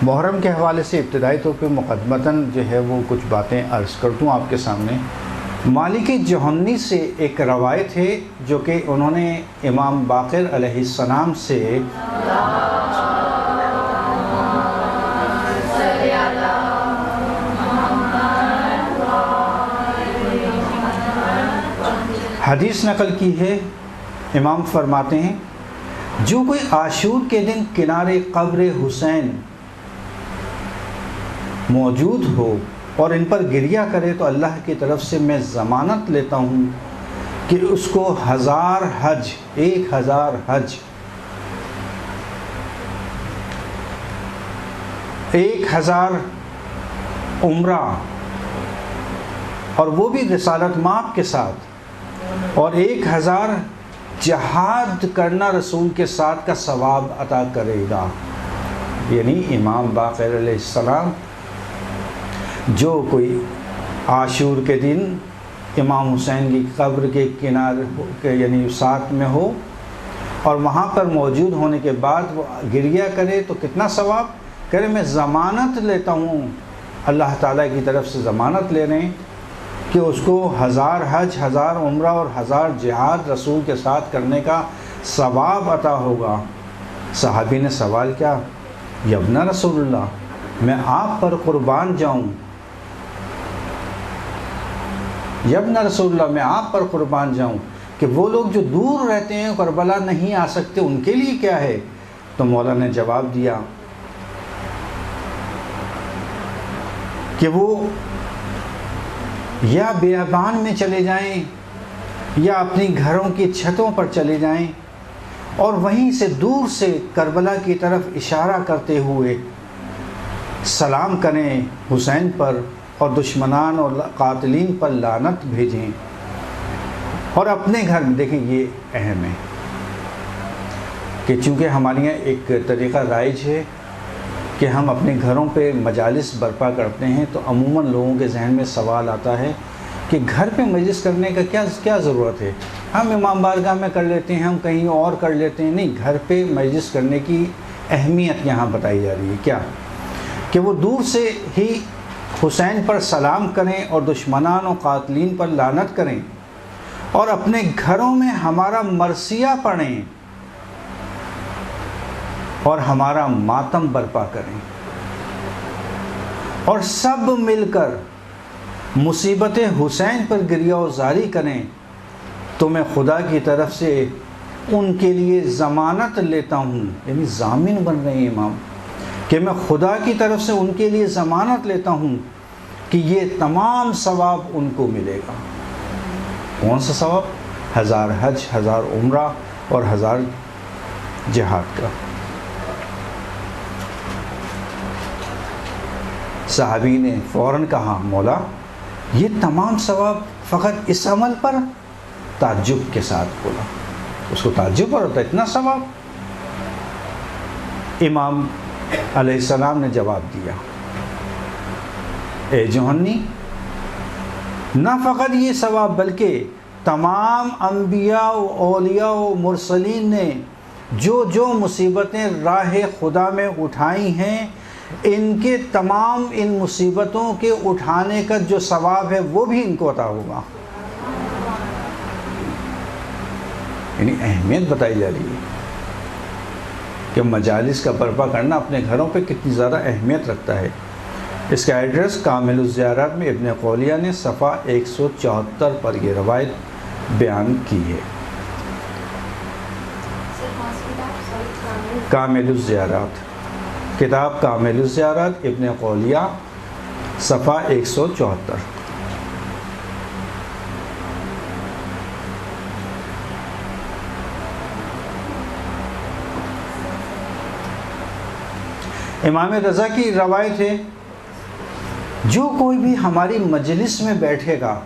محرم کے حوالے سے ابتدائی طور پہ مقدمتاً جو ہے وہ کچھ باتیں عرض کر دوں آپ کے سامنے۔ مالک جوہنی سے ایک روایت ہے جو کہ انہوں نے امام باقر علیہ السلام سے حدیث نقل کی ہے۔ امام فرماتے ہیں جو کوئی عاشور کے دن کنارے قبر حسین موجود ہو اور ان پر گریہ کرے تو اللہ کی طرف سے میں ضمانت لیتا ہوں کہ اس کو 1000 حج، 1000 حج، 1000 عمرہ، اور وہ بھی رسالت مآب کے ساتھ، اور 1000 جہاد کرنا رسول کے ساتھ کا ثواب عطا کرے گا۔ یعنی امام باقر علیہ السلام جو کوئی عاشور کے دن امام حسین کی قبر کے کنارے یعنی ساتھ میں ہو اور وہاں پر موجود ہونے کے بعد وہ گریہ کرے تو کتنا ثواب؟ کرے میں ضمانت لیتا ہوں، اللہ تعالیٰ کی طرف سے ضمانت لے رہے ہیں کہ اس کو 1000 حج، 1000 عمرہ اور 1000 جہاد رسول کے ساتھ کرنے کا ثواب عطا ہوگا۔ صحابی نے سوال کیا، یابن رسول اللہ، میں آپ پر قربان جاؤں، یابن رسول اللہ میں آپ پر قربان جاؤں کہ وہ لوگ جو دور رہتے ہیں کربلا نہیں آ سکتے ان کے لیے کیا ہے؟ تو مولا نے جواب دیا کہ وہ یا بیابان میں چلے جائیں یا اپنی گھروں کی چھتوں پر چلے جائیں اور وہیں سے دور سے کربلا کی طرف اشارہ کرتے ہوئے سلام کریں حسین پر اور دشمنان اور قاتلین پر لعنت بھیجیں، اور اپنے گھر میں دیکھیں یہ اہم ہے کہ چونکہ ہمارے یہاں ایک طریقہ رائج ہے کہ ہم اپنے گھروں پہ مجالس برپا کرتے ہیں تو عموماً لوگوں کے ذہن میں سوال آتا ہے کہ گھر پہ مجلس کرنے کا کیا ضرورت ہے، ہم امام بارگاہ میں کر لیتے ہیں، ہم کہیں اور کر لیتے ہیں۔ نہیں، گھر پہ مجلس کرنے کی اہمیت یہاں بتائی جا رہی ہے، کیا کہ وہ دور سے ہی حسین پر سلام کریں اور دشمنان و قاتلین پر لعنت کریں اور اپنے گھروں میں ہمارا مرثیہ پڑھیں اور ہمارا ماتم برپا کریں اور سب مل کر مصیبت حسین پر گریہ و زاری کریں تو میں خدا کی طرف سے ان کے لیے ضمانت لیتا ہوں، یعنی ضامن بن رہے ہیں امام، کہ میں خدا کی طرف سے ان کے لیے ضمانت لیتا ہوں کہ یہ تمام ثواب ان کو ملے گا۔ کون سا ثواب؟ 1000 حج، 1000 عمرہ اور 1000 جہاد کا۔ صحابی نے فوراً کہا، مولا یہ تمام ثواب فقط اس عمل پر؟ تعجب کے ساتھ بولا، اس کو تعجب پر ہوتا اتنا ثواب؟ امام علیہ السلام نے جواب دیا، اے جوہنی، نہ فقط یہ ثواب بلکہ تمام انبیاء و اولیاء و مرسلین نے جو مصیبتیں راہ خدا میں اٹھائی ہیں ان کے تمام ان مصیبتوں کے اٹھانے کا جو ثواب ہے وہ بھی ان کو عطا ہوگا۔ یعنی اہمیت بتائی جا رہی ہے کہ مجالس کا برپا کرنا اپنے گھروں پہ کتنی زیادہ اہمیت رکھتا ہے۔ اس کا ایڈریس کامل الزیارات میں ابن قولیہ نے صفحہ 174 پر یہ روایت بیان کی ہے۔ کامل الزیارات، کتاب کامل الزیارات ابن قولیہ صفحہ 174۔ امام رضا کی روایت ہے، جو کوئی بھی ہماری مجلس میں بیٹھے گا،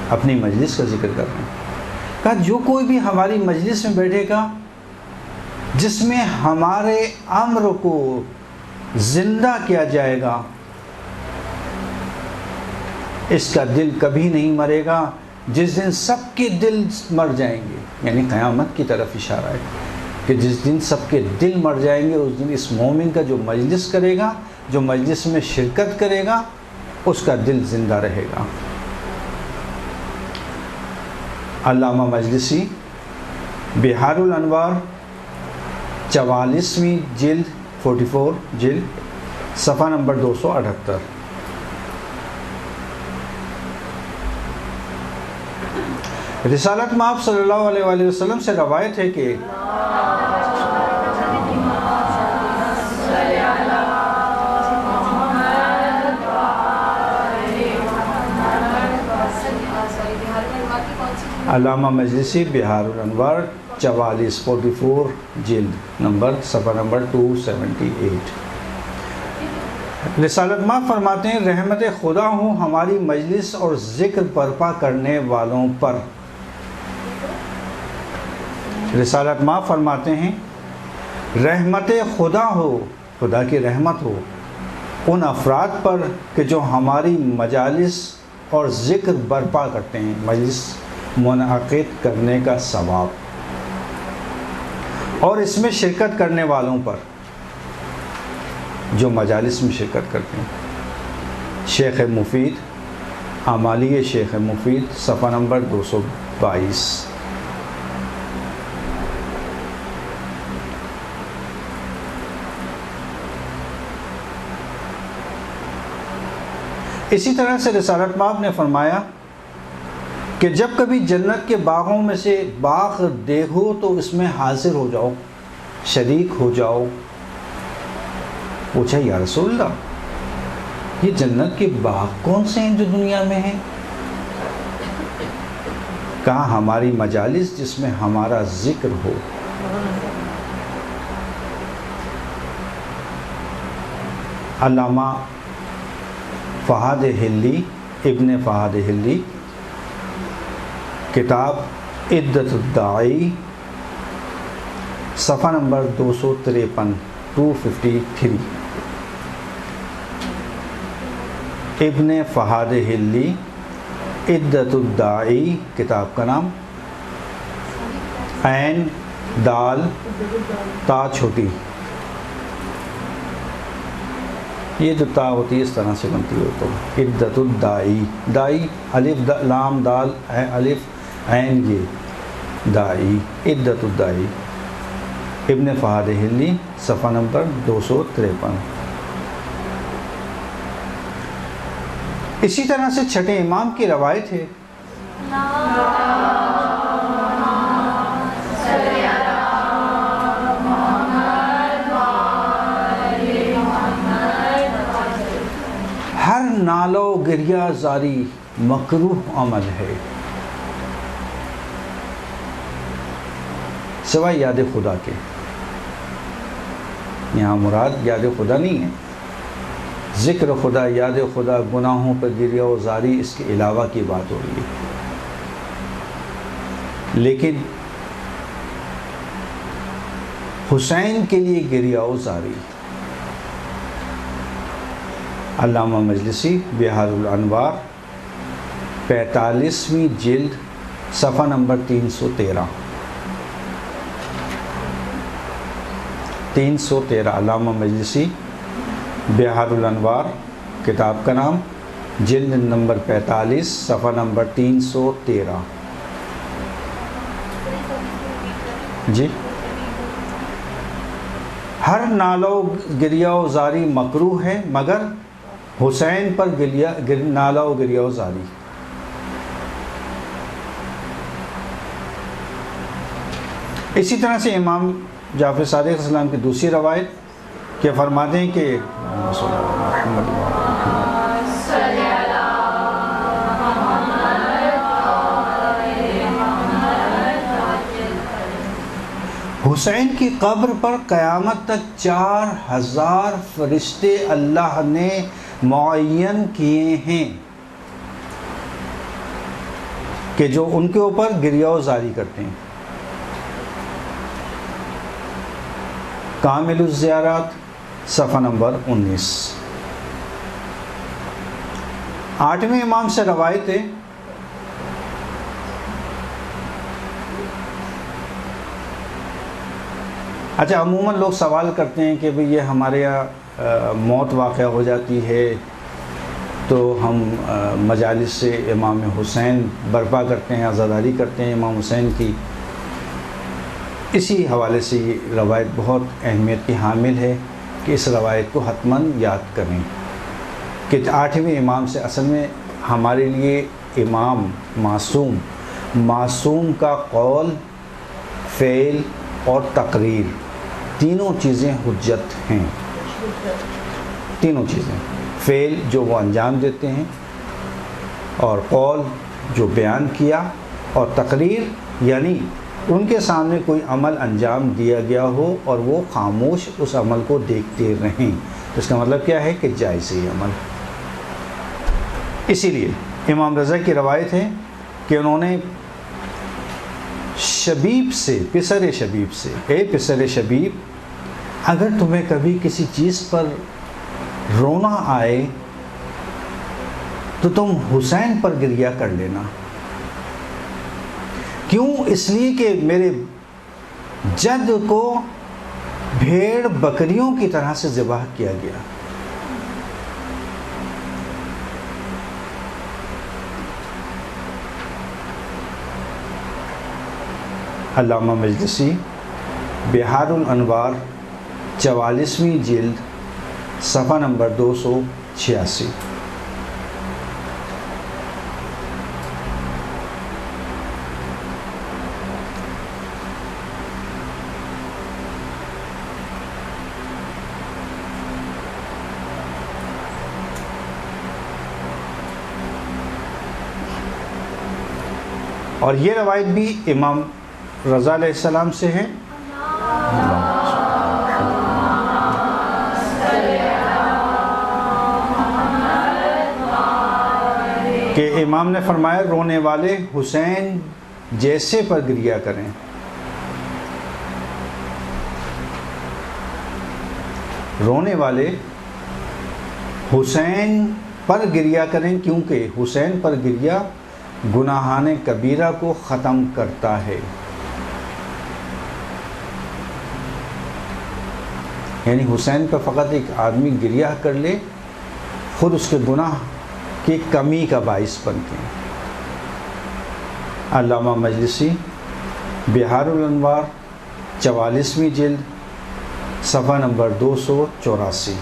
اپنی مجلس کا ذکر کر رہے ہیں، کہا جو کوئی بھی ہماری مجلس میں بیٹھے گا جس میں ہمارے امر کو زندہ کیا جائے گا، اس کا دل کبھی نہیں مرے گا جس دن سب کے دل مر جائیں گے، یعنی قیامت کی طرف اشارہ ہے کہ جس دن سب کے دل مر جائیں گے اس دن اس مومن کا جو مجلس کرے گا، جو مجلس میں شرکت کرے گا، اس کا دل زندہ رہے گا۔ علامہ مجلسی بہار الانوار 44ویں جلد 44 جلد صفحہ نمبر 278۔ رسالت مآب صلی اللہ علیہ وآلہ وسلم سے روایت ہے کہ علامہ مجلسی بہار الانوار 44 جلد نمبر صفحہ نمبر 278۔ رسالت مآب فرماتے ہیں رحمت خدا ہو ہماری مجلس اور ذکر برپا کرنے والوں پر۔ رسالت مآب فرماتے ہیں رحمت خدا ہو، خدا کی رحمت ہو ان افراد پر کہ جو ہماری مجالس اور ذکر برپا کرتے ہیں، مجلس منعقد کرنے کا ثواب، اور اس میں شرکت کرنے والوں پر جو مجالس میں شرکت کرتے ہیں۔ شیخ مفید اعمالی شیخ مفید صفحہ نمبر 222۔ اسی طرح سے رسالت مآب نے فرمایا کہ جب کبھی جنت کے باغوں میں سے باغ دیکھو تو اس میں حاضر ہو جاؤ، شریک ہو جاؤ۔ پوچھا یا رسول اللہ یہ جنت کے باغ کون سے ہیں جو دنیا میں ہیں؟ کہا ہماری مجالس جس میں ہمارا ذکر ہو۔ علامہ فہد ہلی ابن فہد ہلی کتاب عدت الداعی صفحہ نمبر 253 253۔ ابن فہد ہلی عدت الداعی کتاب کا نام، عین دال تا چھوٹی، یہ جو تا ہوتی ہے اس طرح سے بنتی ہے تو عدت الداعی، دائی الف لام دال الف عین یہ داعی، عدت الداعی، ابن فہد ہلی صفحہ نمبر 253۔ اسی طرح سے چھٹے امام کی روایت ہے ہر نالو گریہ زاری مکروہ عمل ہے سوائے یاد خدا کے۔ یہاں مراد یاد خدا نہیں ہے، ذکر خدا، یاد خدا، گناہوں پر گریہ و زاری اس کے علاوہ کی بات ہو رہی ہے۔ لیکن حسین کے لیے گریہ و زاری۔ علامہ مجلسی بہار الانوار 45ویں جلد صفحہ نمبر 313۔ علامہ مجلسی بہار الانوار کتاب کا نام، جلد نمبر 45 صفحہ نمبر 313۔ جی ہر نالو گریہ و زاری مکروہ ہے مگر حسین پر نالہ و گریہ و زاری۔ اسی طرح سے امام جعفر صادق علیہ السلام کی دوسری روایت کہ فرماتے ہیں کہ حسین کی قبر پر قیامت تک 4000 فرشتے اللہ نے معین کیے ہیں کہ جو ان کے اوپر گریہ و زاری کرتے ہیں۔ کامل الزیارات صفحہ نمبر 19۔ 8ویں امام سے روایت ہے اچھا، عموماً لوگ سوال کرتے ہیں کہ بھئی یہ ہمارے یہاں موت واقع ہو جاتی ہے تو ہم مجالس سے امام حسین برپا کرتے ہیں، عزاداری کرتے ہیں امام حسین کی۔ اسی حوالے سے یہ روایت بہت اہمیت کی حامل ہے کہ اس روایت کو حتماً یاد کریں کہ 8ویں امام سے اصل میں ہمارے لیے امام معصوم کا قول، فعل اور تقریر تینوں چیزیں حجت ہیں۔ تینوں چیزیں، فعل جو وہ انجام دیتے ہیں، اور قول جو بیان کیا، اور تقریر یعنی ان کے سامنے کوئی عمل انجام دیا گیا ہو اور وہ خاموش اس عمل کو دیکھتے رہیں، تو اس کا مطلب کیا ہے کہ جائز ہے عمل۔ اسی لیے امام رضا کی روایت ہے کہ انہوں نے شبیب سے، پسر شبیب سے، اے پسر شبیب، اگر تمہیں کبھی کسی چیز پر رونا آئے تو تم حسین پر گریہ کر لینا۔ کیوں؟ اس لیے کہ میرے جد کو بھیڑ بکریوں کی طرح سے ذبح کیا گیا۔ علامہ مجلسی بحار الانوار 44ویں جلد صفحہ نمبر 286۔ اور یہ روایت بھی امام رضا علیہ السلام سے ہے کہ امام نے فرمایا رونے والے حسین جیسے پر گریہ کریں۔ رونے والے حسین پر گریہ کریں، کیونکہ حسین پر گریہ گناہان کبیرہ کو ختم کرتا ہے۔ یعنی حسین پر فقط ایک آدمی گریہ کر لے، خود اس کے گناہ کی کمی کا باعث بنتے ہیں۔ علامہ مجلسی بحار الانوار 44ویں جلد صفحہ نمبر 284۔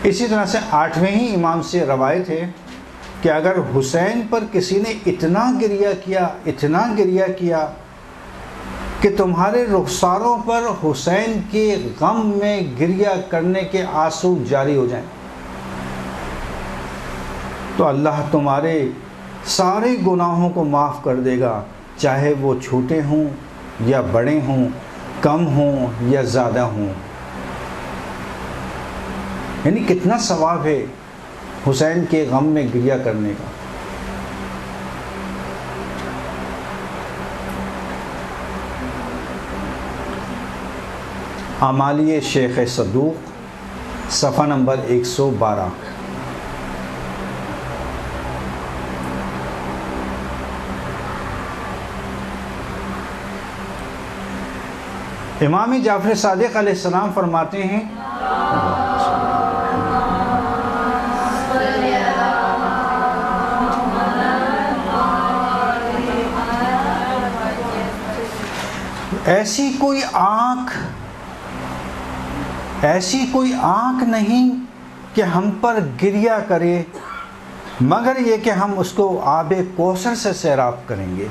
اسی طرح سے 8ویں ہی امام سے روایت ہے کہ اگر حسین پر کسی نے اتنا گریہ کیا کہ تمہارے رخساروں پر حسین کے غم میں گریہ کرنے کے آنسو جاری ہو جائیں، تو اللہ تمہارے سارے گناہوں کو معاف کر دے گا، چاہے وہ چھوٹے ہوں یا بڑے ہوں، کم ہوں یا زیادہ ہوں۔ یعنی کتنا ثواب ہے حسین کے غم میں گریہ کرنے کا۔ اعمالیہ شیخ صدوق صفحہ نمبر 112۔ امام جعفر صادق علیہ السلام فرماتے ہیں ایسی کوئی آنکھ نہیں کہ ہم پر گریہ کرے مگر یہ کہ ہم اس کو آب کوثر سے سیراب کریں گے۔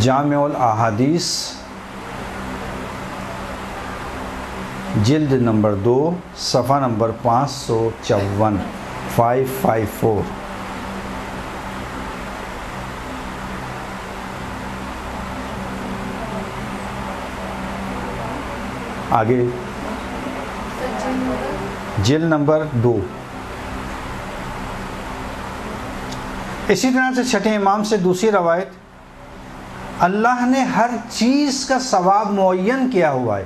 جامع الاحادیث جلد نمبر 2 صفحہ نمبر 554 554۔ آگے جلد نمبر 2۔ اسی طرح سے چھٹے امام سے دوسری روایت، اللہ نے ہر چیز کا ثواب معین کیا ہوا ہے،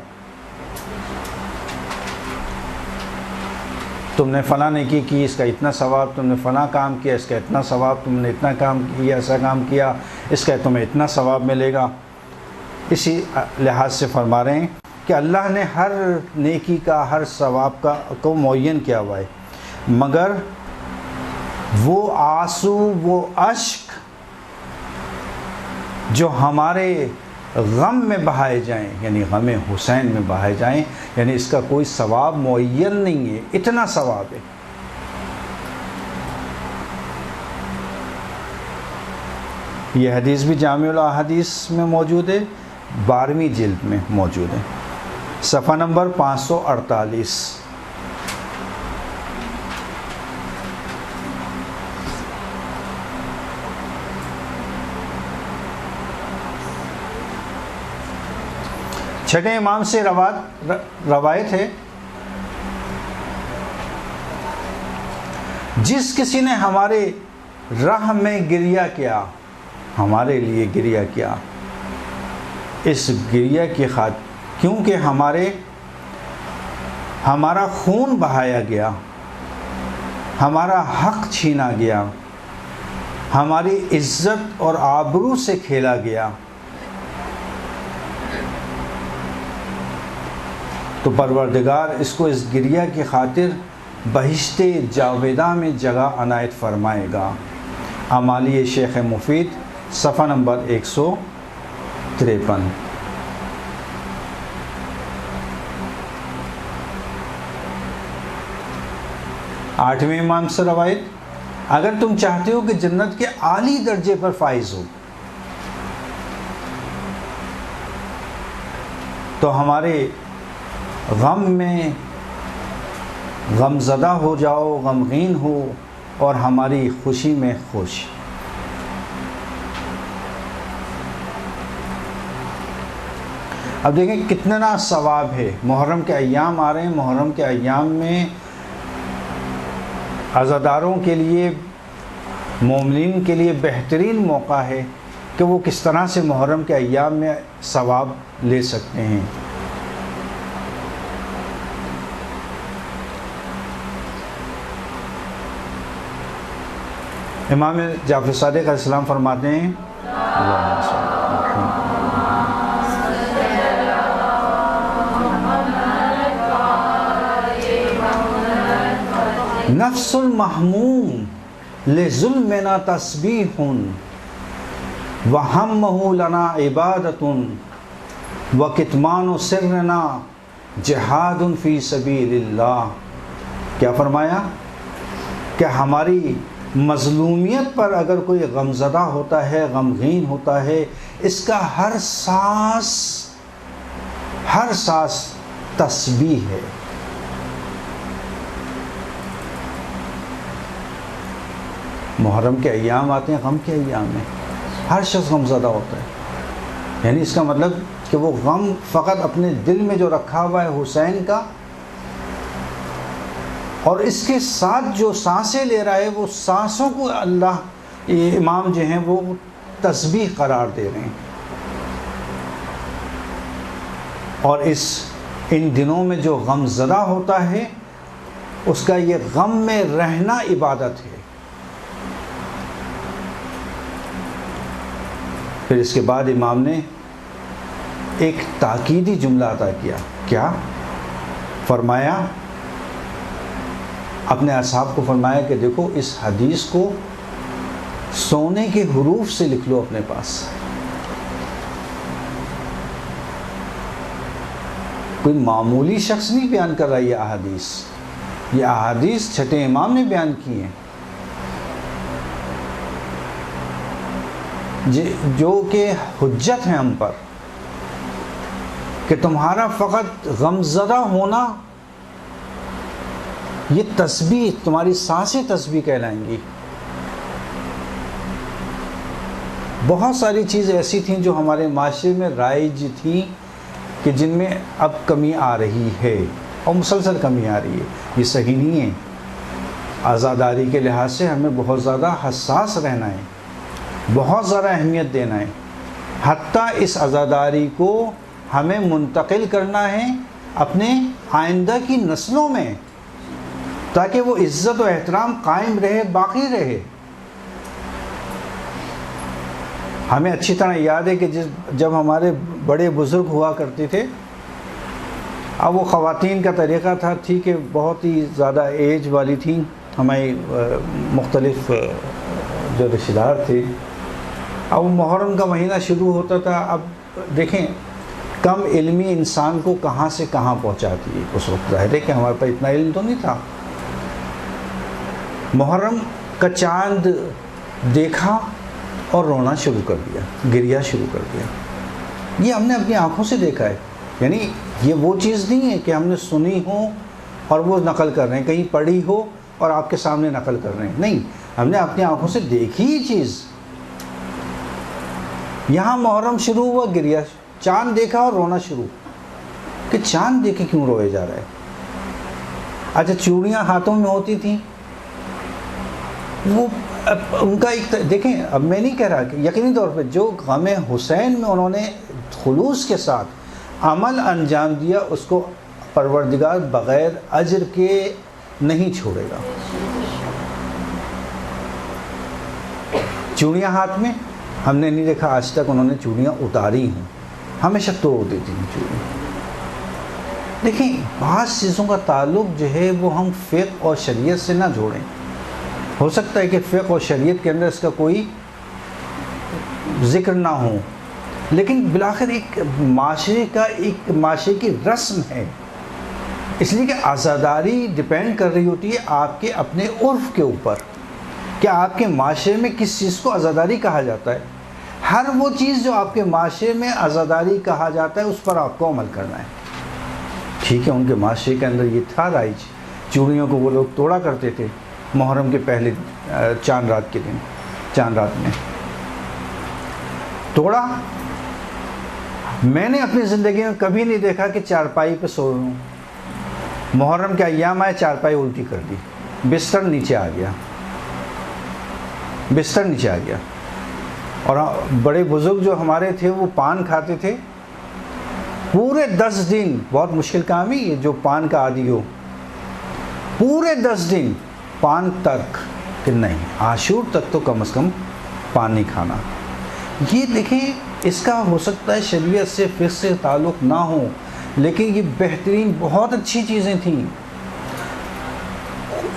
تم نے فلاں نیکی کی اس کا اتنا ثواب، تم نے فلاں کام کیا اس کا اتنا ثواب، تم نے اتنا کام کیا ایسا کام کیا اس کا تمہیں اتنا ثواب ملے گا۔ اسی لحاظ سے فرما رہے ہیں کہ اللہ نے ہر نیکی کا ہر ثواب کو معین کیا ہوا ہے، مگر وہ آنسو وہ اشک جو ہمارے غم میں بہائے جائیں، یعنی غم حسین میں بہائے جائیں، یعنی اس کا کوئی ثواب معین نہیں ہے، اتنا ثواب ہے۔ یہ حدیث بھی جامع الاحادیث میں موجود ہے، 12ویں جلد میں موجود ہے، صفحہ نمبر 548۔ چھٹے امام سے روایت ہے، جس کسی نے ہمارے راہ میں گریہ کیا، ہمارے لیے گریہ کیا، اس گریہ کی خاطر کیونکہ ہمارا خون بہایا گیا، ہمارا حق چھینا گیا، ہماری عزت اور آبرو سے کھیلا گیا، تو پروردگار اس کو اس گریہ کی خاطر بہشت جاویدہ میں جگہ عنایت فرمائے گا۔ اعمالی شیخ مفید صفحہ نمبر 153۔ آٹھویں امام سے روایت، اگر تم چاہتے ہو کہ جنت کے اعلی درجے پر فائز ہو تو ہمارے غم میں غم زدہ ہو جاؤ، غمگین ہو، اور ہماری خوشی میں خوش۔ اب دیکھیں کتنا ثواب ہے، محرم کے ایام آ رہے ہیں، محرم کے ایام میں عزاداروں کے لیے، مومنین کے لیے بہترین موقع ہے کہ وہ کس طرح سے محرم کے ایام میں ثواب لے سکتے ہیں۔ امام جعفر صادق علیہ السلام فرماتے ہیں، نفس المحموم لظلمنا تسبیح وہمہ لنا عبادت وکتمان سرنا جہاد فی سبیل اللہ۔ کیا فرمایا کہ ہماری مظلومیت پر اگر کوئی غمزدہ ہوتا ہے، غمگین ہوتا ہے، اس کا ہر سانس تسبیح ہے۔ محرم کے ایام آتے ہیں، غم کے ایام میں ہر شخص غمزدہ ہوتا ہے، یعنی اس کا مطلب کہ وہ غم فقط اپنے دل میں جو رکھا ہوا ہے حسین کا، اور اس کے ساتھ جو سانسیں لے رہا ہے وہ سانسوں کو اللہ امام جو ہیں وہ تسبیح قرار دے رہے ہیں۔ اور ان دنوں میں جو غم زدہ ہوتا ہے اس کا یہ غم میں رہنا عبادت ہے۔ پھر اس کے بعد امام نے ایک تاکیدی جملہ عطا کیا، کیا فرمایا؟ اپنے اصحاب کو فرمایا کہ دیکھو اس حدیث کو سونے کے حروف سے لکھ لو اپنے پاس۔ کوئی معمولی شخص نہیں بیان کر رہا یہ احادیث چھٹے امام نے بیان کی ہیں، جو کہ حجت ہیں ہم پر، کہ تمہارا فقط غمزدہ ہونا، یہ تسبیح، تمہاری سانسیں تسبیح کہلائیں گی۔ بہت ساری چیزیں ایسی تھیں جو ہمارے معاشرے میں رائج تھیں کہ جن میں اب کمی آ رہی ہے، اور مسلسل کمی آ رہی ہے، یہ صحیح نہیں ہے۔ عزاداری کے لحاظ سے ہمیں بہت زیادہ حساس رہنا ہے، بہت زیادہ اہمیت دینا ہے، حتیٰ اس عزاداری کو ہمیں منتقل کرنا ہے اپنے آئندہ کی نسلوں میں، تاکہ وہ عزت و احترام قائم رہے، باقی رہے۔ ہمیں اچھی طرح یاد ہے کہ جب ہمارے بڑے بزرگ ہوا کرتے تھے، اب وہ خواتین کا طریقہ تھا کہ بہت ہی زیادہ ایج والی تھیں، ہماری مختلف جو رشتہ دار تھے، اب محرم کا مہینہ شروع ہوتا تھا۔ اب دیکھیں کم علمی انسان کو کہاں سے کہاں پہنچاتی ہے اس وقت، ظاہر ہے کہ ہمارے پاس اتنا علم تو نہیں تھا۔ محرم کا چاند دیکھا اور رونا شروع کر دیا، گریا شروع کر دیا۔ یہ ہم نے اپنی آنکھوں سے دیکھا ہے، یعنی یہ وہ چیز نہیں ہے کہ ہم نے سنی ہو اور وہ نقل کر رہے ہیں، کہیں پڑھی ہو اور آپ کے سامنے نقل کر رہے ہیں، نہیں، ہم نے اپنی آنکھوں سے دیکھی یہ چیز۔ یہاں محرم شروع ہوا، گریا، چاند دیکھا اور رونا شروع، کہ چاند دیکھے کیوں روئے جا رہا ہے۔ اچھا چوڑیاں ہاتھوں میں ہوتی تھیں، وہ ان کا ایک دیکھیں، اب میں نہیں کہہ رہا کہ یقینی طور پہ جو غم حسین میں انہوں نے خلوص کے ساتھ عمل انجام دیا، اس کو پروردگار بغیر اجر کے نہیں چھوڑے گا۔ چوڑیاں ہاتھ میں، ہم نے نہیں دیکھا آج تک انہوں نے چوڑیاں اتاری ہیں، ہمیشہ توڑ دیتی ہیں چوڑیاں۔ دیکھیں بعض چیزوں کا تعلق جو ہے وہ ہم فقہ اور شریعت سے نہ جوڑیں۔ ہو سکتا ہے کہ فقہ اور شریعت کے اندر اس کا کوئی ذکر نہ ہو، لیکن بالآخر ایک معاشرے کی رسم ہے، اس لیے کہ عزاداری ڈیپینڈ کر رہی ہوتی ہے آپ کے اپنے عرف کے اوپر، کہ آپ کے معاشرے میں کس چیز کو عزاداری کہا جاتا ہے۔ ہر وہ چیز جو آپ کے معاشرے میں عزاداری کہا جاتا ہے اس پر آپ کو عمل کرنا ہے۔ ٹھیک ہے، ان کے معاشرے کے اندر یہ تھا رائج، چوڑیوں کو وہ لوگ توڑا کرتے تھے محرم کے پہلے چاند رات کے دن، چاند رات میں توڑا۔ میں نے اپنی زندگی میں کبھی نہیں دیکھا کہ چارپائی پہ سو رہا ہوں، محرم کے ایام آئے چارپائی الٹی کر دی، بستر نیچے آ گیا، بستر نیچے آ گیا۔ اور بڑے بزرگ جو ہمارے تھے وہ پان کھاتے تھے پورے 10 دن، بہت مشکل کام ہے یہ، جو پان کا عادی ہو پورے 10 دن پان تک، کہ نہیں عاشور تک تو کم از کم پان نہیں کھانا۔ یہ دیکھیں اس کا ہو سکتا ہے شریعت سے فقہ سے تعلق نہ ہو، لیکن یہ بہترین بہت اچھی چیزیں تھیں۔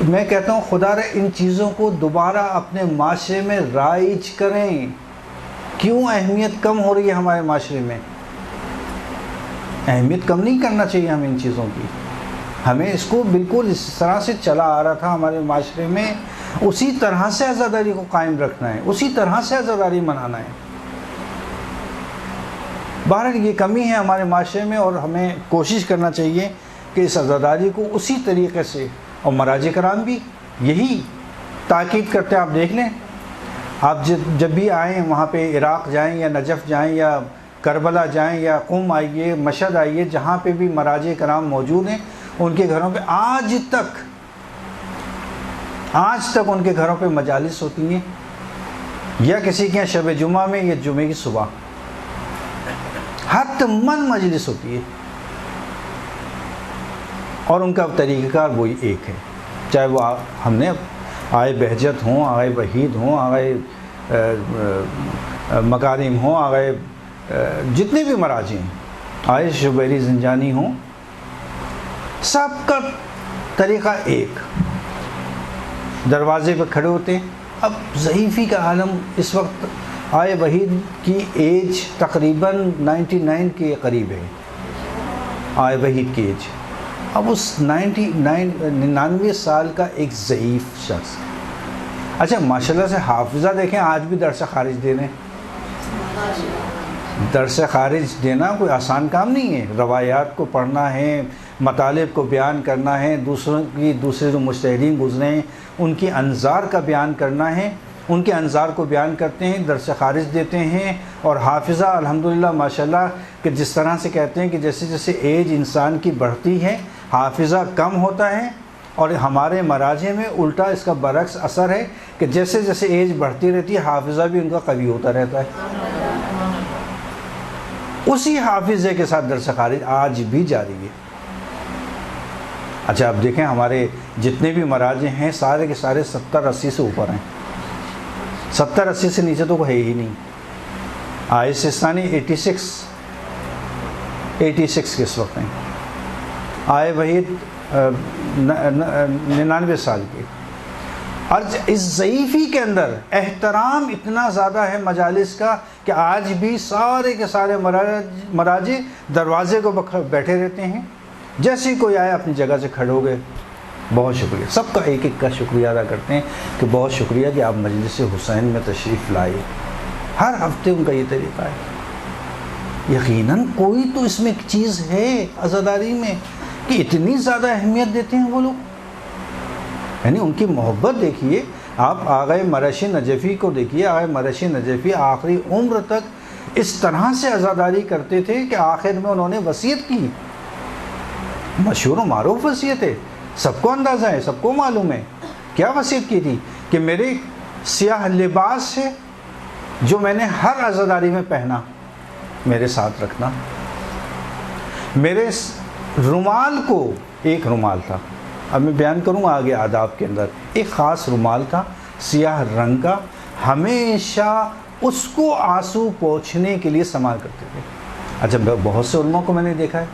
میں کہتا ہوں خدا رے ان چیزوں کو دوبارہ اپنے معاشرے میں رائج کریں۔ کیوں اہمیت کم ہو رہی ہے ہمارے معاشرے میں؟ اہمیت کم نہیں کرنا چاہیے ہمیں ان چیزوں کی، ہمیں اس کو بالکل اس طرح سے چلا آ رہا تھا ہمارے معاشرے میں، اسی طرح سے عزاداری کو قائم رکھنا ہے، اسی طرح سے عزاداری منانا ہے۔ بہرحال یہ کمی ہے ہمارے معاشرے میں، اور ہمیں کوشش کرنا چاہیے کہ اس عزاداری کو اسی طریقے سے، اور مراجع کرام بھی یہی تاکید کرتے ہیں۔ آپ دیکھ لیں، آپ جب بھی آئیں وہاں پہ، عراق جائیں یا نجف جائیں یا کربلا جائیں یا قم آئیے، مشہد آئیے، جہاں پہ بھی مراجع کرام موجود ہیں ان کے گھروں پہ آج تک ان کے گھروں پہ مجالس ہوتی ہیں، یا کسی کے یہاں شب جمعہ میں یا جمعے کی صبح حتماً مجلس ہوتی ہے، اور ان کا طریقہ کار وہی ایک ہے، چاہے وہ ہم نے آئے بہجت ہوں، آئے وحید ہوں، آئے مکارم ہوں، آئے جتنے بھی مراجع ہیں، آئے شبیری زنجانی ہوں، سب کا طریقہ ایک، دروازے پہ کھڑے ہوتے ہیں۔ اب ضعیفی کا عالم اس وقت، آئے وحید کی ایج تقریباً 99 کے قریب ہے، آئے وحید کی ایج، اب اس 99 سال کا ایک ضعیف شخص، اچھا ماشاءاللہ سے حافظہ دیکھیں آج بھی درس خارج دے رہے ہیں۔ درس خارج دینا کوئی آسان کام نہیں ہے، روایات کو پڑھنا ہے، مطالب کو بیان کرنا ہے، دوسرے جو مجتہدین گزرے ہیں ان کی انظار کا بیان کرنا ہے، ان کے انظار کو بیان کرتے ہیں، درس خارج دیتے ہیں۔ اور حافظہ الحمدللہ ماشاءاللہ کہ جس طرح سے کہتے ہیں کہ جیسے جیسے ایج انسان کی بڑھتی ہے حافظہ کم ہوتا ہے، اور ہمارے مراجع میں الٹا اس کا برعکس اثر ہے کہ جیسے جیسے ایج بڑھتی رہتی ہے حافظہ بھی ان کا قوی ہوتا رہتا ہے۔ اسی حافظے کے ساتھ درس خارج آج بھی جاری ہے، اچھا اب دیکھیں ہمارے جتنے بھی مراجع ہیں سارے کے سارے 70-80 سے اوپر ہیں، 70-80 سے نیچے تو ہے ہی نہیں۔ آئے سستانی 86 کس وقت ہیں، آئے وحید 99 سال کے۔ اور اس ضعیفی کے اندر احترام اتنا زیادہ ہے مجالس کا کہ آج بھی سارے کے سارے مراجع دروازے کو بیٹھے رہتے ہیں، جیسے ہی کوئی آیا اپنی جگہ سے کھڑے ہو گئے، بہت شکریہ، سب کا ایک ایک کا شکریہ ادا کرتے ہیں کہ بہت شکریہ کہ آپ مجلس حسین میں تشریف لائے۔ ہر ہفتے ان کا یہ طریقہ ہے۔ یقیناً کوئی تو اس میں ایک چیز ہے عزاداری میں کہ اتنی زیادہ اہمیت دیتے ہیں وہ لوگ، یعنی ان کی محبت دیکھیے۔ آپ آغا مرشی نجفی کو دیکھیے، آغا مرشی نجفی آخری عمر تک اس طرح سے عزاداری کرتے تھے کہ آخر میں انہوں نے وصیت کی، مشہور و معروف وصیت ہے، سب کو اندازہ ہے، سب کو معلوم ہے۔ کیا وصیت کی تھی کہ میرے سیاہ لباس ہے جو میں نے ہر عزاداری میں پہنا میرے ساتھ رکھنا، میرے رومال کو، ایک رومال تھا، اب میں بیان کروں آگے آداب کے اندر، ایک خاص رومال تھا سیاہ رنگ کا، ہمیشہ اس کو آنسو پوچھنے کے لیے استعمال کرتے تھے۔ اچھا بہت سے علماء کو میں نے دیکھا ہے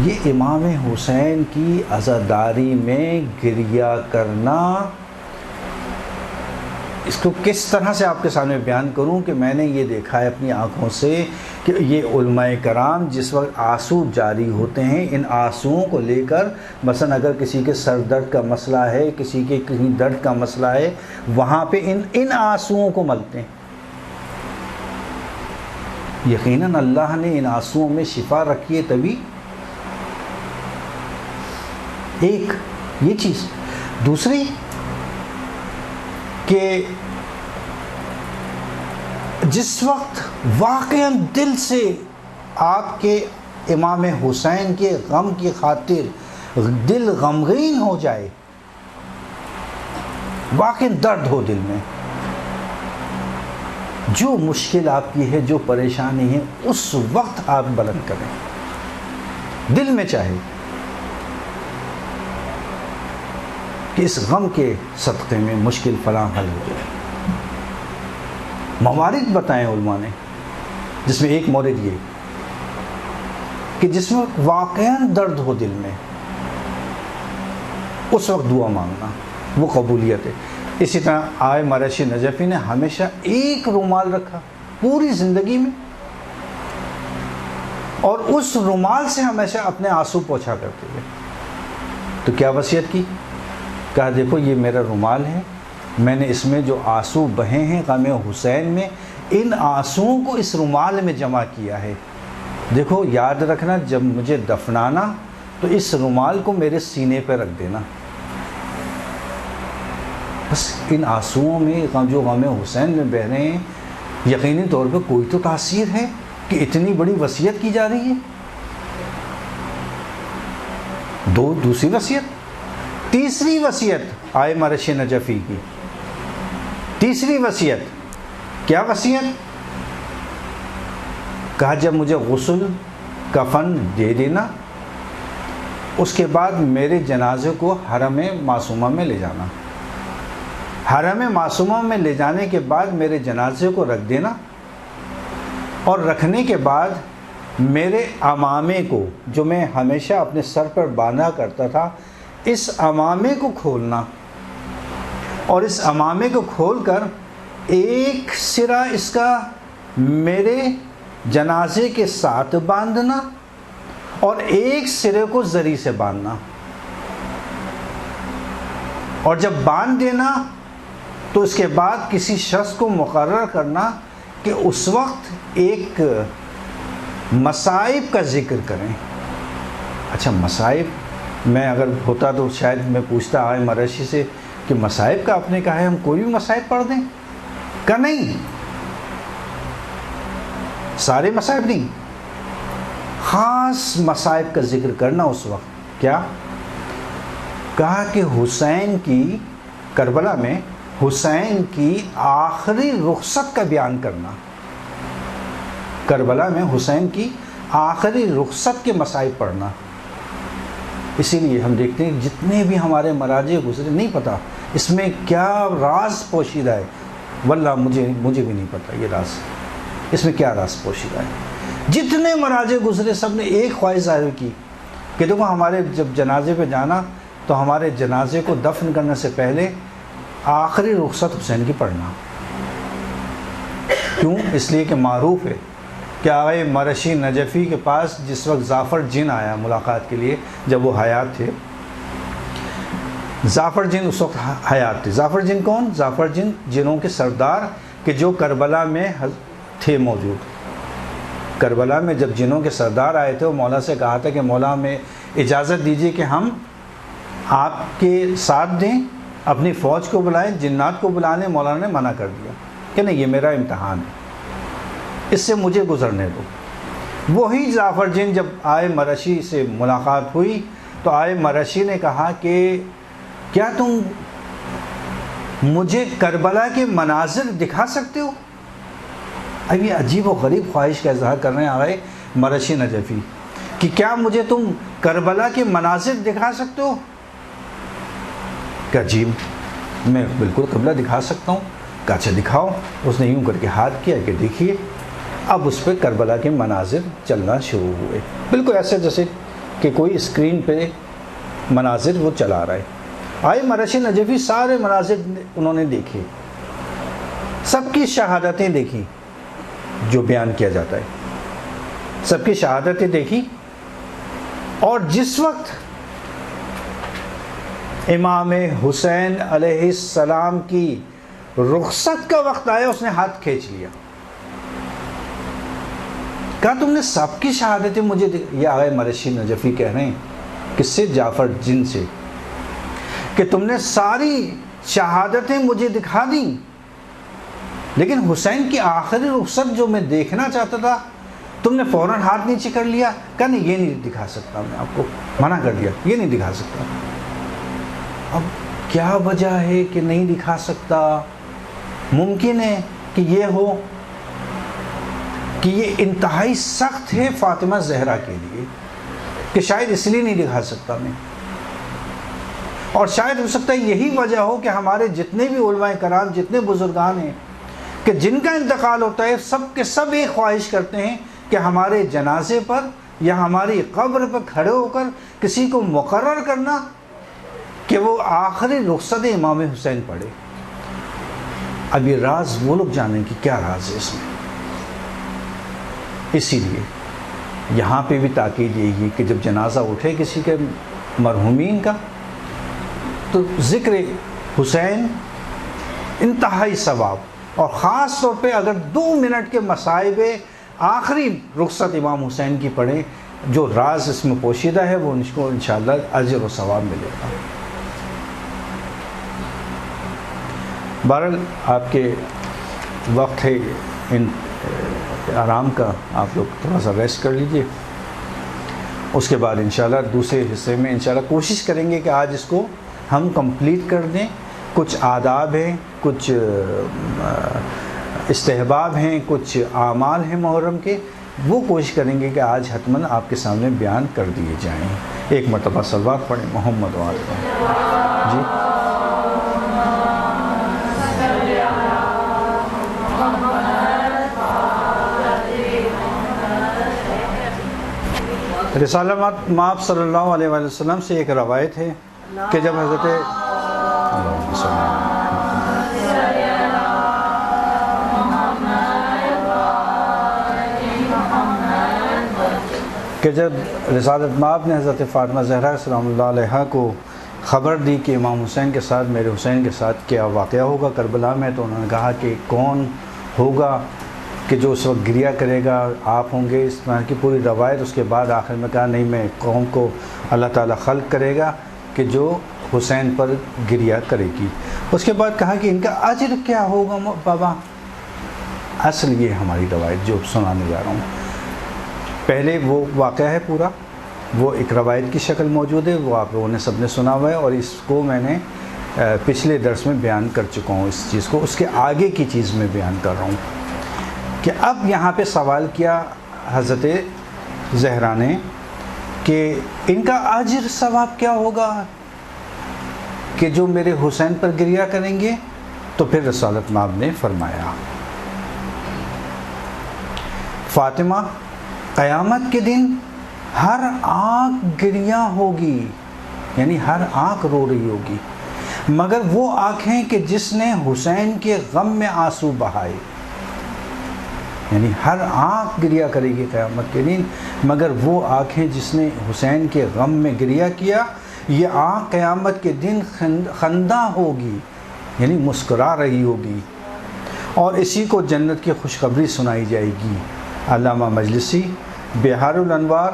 یہ امام حسین کی عزاداری میں گریہ کرنا، اس کو کس طرح سے آپ کے سامنے بیان کروں کہ میں نے یہ دیکھا ہے اپنی آنکھوں سے کہ یہ علماء کرام جس وقت آنسو جاری ہوتے ہیں، ان آنسوؤں کو لے کر مثلا اگر کسی کے سر درد کا مسئلہ ہے، کسی کے کہیں درد کا مسئلہ ہے، وہاں پہ ان آنسوؤں کو ملتے ہیں۔ یقیناً اللہ نے ان آنسوؤں میں شفا رکھی ہے، تبھی ایک یہ چیز۔ دوسری کہ جس وقت واقعاً دل سے آپ کے امام حسین کے غم کی خاطر دل غمگین ہو جائے، واقعاً درد ہو دل میں، جو مشکل آپ کی ہے، جو پریشانی ہے، اس وقت آپ بلند کریں دل میں، چاہے کہ اس غم کے صدقے میں مشکل فلاں حل ہو جائے۔ موارد بتائیں علماء نے، جس میں ایک مورد یہ کہ جس میں واقعاً درد ہو دل میں، اس وقت دعا مانگنا، وہ قبولیت ہے۔ اسی طرح آئے مرشی نجفی نے ہمیشہ ایک رومال رکھا پوری زندگی میں، اور اس رومال سے ہمیشہ اپنے آنسو پوچھا کرتے تھے۔ تو کیا وصیت کی؟ کہا دیکھو یہ میرا رومال ہے، میں نے اس میں جو آنسو بہے ہیں غم حسین میں، ان آنسوؤں کو اس رومال میں جمع کیا ہے، دیکھو یاد رکھنا جب مجھے دفنانا تو اس رومال کو میرے سینے پہ رکھ دینا۔ بس ان آنسوؤں میں جو غم حسین میں بہ رہے ہیں، یقینی طور پہ کوئی تو تاثیر ہے کہ اتنی بڑی وصیت کی جا رہی ہے۔ دوسری وصیت، تیسری وصیت آئے مرشی نجفی کی، تیسری وصیت کیا وصیت؟ کہا جب مجھے غسل کفن دے دینا، اس کے بعد میرے جنازے کو حرم معصومہ میں لے جانا، حرم معصومہ میں لے جانے کے بعد میرے جنازے کو رکھ دینا، اور رکھنے کے بعد میرے عمامے کو جو میں ہمیشہ اپنے سر پر باندھا کرتا تھا، اس عمامے کو کھولنا، اور اس عمامے کو کھول کر ایک سرا اس کا میرے جنازے کے ساتھ باندھنا، اور ایک سرے کو زری سے باندھنا، اور جب باندھ دینا تو اس کے بعد کسی شخص کو مقرر کرنا کہ اس وقت ایک مصائب کا ذکر کریں۔ اچھا مصائب، میں اگر ہوتا تو شاید میں پوچھتا آئے مرشی سے کہ مصائب کا آپ نے کہا ہے، ہم کوئی بھی مصائب پڑھ دیں؟ کہ نہیں، سارے مصائب نہیں، خاص مصائب کا ذکر کرنا اس وقت۔ کیا کہا کہ حسین کی کربلا میں حسین کی آخری رخصت کا بیان کرنا، کربلا میں حسین کی آخری رخصت کے مصائب پڑھنا۔ اسی لیے ہم دیکھتے ہیں جتنے بھی ہمارے مراجع گزرے، نہیں پتہ اس میں کیا راز پوشیدہ ہے، واللہ مجھے بھی نہیں پتہ یہ راز، اس میں کیا راز پوشیدہ ہے۔ جتنے مراجع گزرے سب نے ایک خواہش ظاہر کی کہ دیکھو ہمارے جب جنازے پہ جانا تو ہمارے جنازے کو دفن کرنے سے پہلے آخری رخصت حسین کی پڑھنا۔ کیوں؟ اس لیے کہ معروف ہے کہ آغا مرشی نجفی کے پاس جس وقت ظافر جن آیا ملاقات کے لیے جب وہ حیات تھے، ظافر جن اس وقت حیات تھے۔ ظافر جن کون؟ ظافر جن جنوں کے سردار کہ جو کربلا میں تھے موجود۔ کربلا میں جب جنوں کے سردار آئے تھے وہ مولا سے کہا تھا کہ مولا ہمیں اجازت دیجیے کہ ہم آپ کے ساتھ دیں، اپنی فوج کو بلائیں، جنات کو بلانے۔ مولانا نے منع کر دیا کہ نہیں، یہ میرا امتحان ہے، اس سے مجھے گزرنے دو۔ وہی ظافر جن جب آئے مرشی سے ملاقات ہوئی تو آئے مرشی نے کہا کہ کیا تم مجھے کربلا کے مناظر دکھا سکتے ہو؟ اب یہ عجیب و غریب خواہش کا اظہار کر رہے ہیں آئے مرشی نجفی کہ کیا مجھے تم کربلا کے مناظر دکھا سکتے ہو؟ کہ عجیب، میں بالکل قبلہ دکھا سکتا ہوں۔ کہ اچھا دکھاؤ۔ اس نے یوں کر کے ہاتھ کیا کہ دیکھیے، اب اس پہ کربلا کے مناظر چلنا شروع ہوئے، بالکل ایسے جیسے کہ کوئی اسکرین پہ مناظر وہ چلا رہا ہے۔ آئے مرشی نجفی سارے مناظر انہوں نے دیکھے، سب کی شہادتیں دیکھی جو بیان کیا جاتا ہے، سب کی شہادتیں دیکھی۔ اور جس وقت امام حسین علیہ السلام کی رخصت کا وقت آیا اس نے ہاتھ کھینچ لیا، کہا تم نے سب کی شہادتیں مجھے یہ آغا مرشی نجفی کہہ رہے ہیں کس سے؟ جعفر جن سے، کہ تم نے ساری شہادتیں مجھے دکھا دیں، لیکن حسین کی آخری رخصت جو میں دیکھنا چاہتا تھا تم نے فوراً ہاتھ نیچے کر لیا۔ کہا نہیں، یہ نہیں دکھا سکتا، میں آپ کو منع کر دیا، یہ نہیں دکھا سکتا۔ اب کیا وجہ ہے کہ نہیں دکھا سکتا؟ ممکن ہے کہ یہ ہو کہ یہ انتہائی سخت ہے فاطمہ زہرا کے لیے، کہ شاید اس لیے نہیں دکھا سکتا میں، اور شاید ہو سکتا ہے یہی وجہ ہو کہ ہمارے جتنے بھی علماء کرام، جتنے بزرگان ہیں کہ جن کا انتقال ہوتا ہے، سب کے سب ایک خواہش کرتے ہیں کہ ہمارے جنازے پر یا ہماری قبر پر کھڑے ہو کر کسی کو مقرر کرنا کہ وہ آخری رخصت امام حسین پڑھے۔ اب یہ راز وہ لوگ جانیں کہ کیا راز ہے اس میں۔ اسی لیے یہاں پہ بھی تاکید یہی ہے کہ جب جنازہ اٹھے کسی کے مرحومین کا تو ذکر حسین انتہائی ثواب، اور خاص طور پہ اگر 2 منٹ کے مصائب آخری رخصت امام حسین کی پڑھیں، جو راز اس میں پوشیدہ ہے وہ ان کو انشاءاللہ اجر و ثواب ملے گا۔ بہرحال آپ کے وقت ہے آرام کا، آپ لوگ تھوڑا سا ریسٹ کر لیجئے، اس کے بعد انشاءاللہ دوسرے حصے میں انشاءاللہ کوشش کریں گے کہ آج اس کو ہم کمپلیٹ کر دیں۔ کچھ آداب ہیں، کچھ استحباب ہیں، کچھ اعمال ہیں محرم کے، وہ کوشش کریں گے کہ آج حتماً آپ کے سامنے بیان کر دیے جائیں۔ ایک مرتبہ صلوات پڑھیں محمد و آل محمد۔ جی رسالہ مآب صلی اللہ علیہ وآلہ وسلم سے ایک روایت ہے کہ جب رسالت مآب نے حضرت فاطمہ زہرا سلام اللہ علیہا کو خبر دی کہ امام حسین کے ساتھ، میرے حسین کے ساتھ کیا واقعہ ہوگا کربلا میں، تو انہوں نے کہا کہ کون ہوگا کہ جو اس وقت گریہ کرے گا؟ آپ ہوں گے، اس طرح کی پوری روایت۔ اس کے بعد آخر میں کہا نہیں، میں قوم کو اللہ تعالیٰ خلق کرے گا کہ جو حسین پر گریہ کرے گی۔ اس کے بعد کہا کہ ان کا اجر کیا ہوگا بابا؟ اصل یہ ہماری روایت جو سنانے جا رہا ہوں، پہلے وہ واقعہ ہے پورا، وہ ایک روایت کی شکل موجود ہے، وہ آپ لوگوں نے سب نے سنا ہوا ہے، اور اس کو میں نے پچھلے درس میں بیان کر چکا ہوں اس چیز کو۔ اس کے آگے کی چیز میں بیان کر رہا ہوں کہ اب یہاں پہ سوال کیا حضرت زہرا نے کہ ان کا اجر ثواب کیا ہوگا کہ جو میرے حسین پر گریہ کریں گے؟ تو پھر رسالت مآب نے فرمایا فاطمہ قیامت کے دن ہر آنکھ گریہ ہوگی، یعنی ہر آنکھ رو رہی ہوگی، مگر وہ آنکھیں کہ جس نے حسین کے غم میں آنسو بہائے، یعنی ہر آنکھ گریہ کرے گی قیامت کے دن مگر وہ آنکھیں جس نے حسین کے غم میں گریہ کیا۔ یہ آنکھ قیامت کے دن خندہ ہوگی، یعنی مسکرا رہی ہوگی، اور اسی کو جنت کی خوشخبری سنائی جائے گی۔ علامہ مجلسی بحار الانوار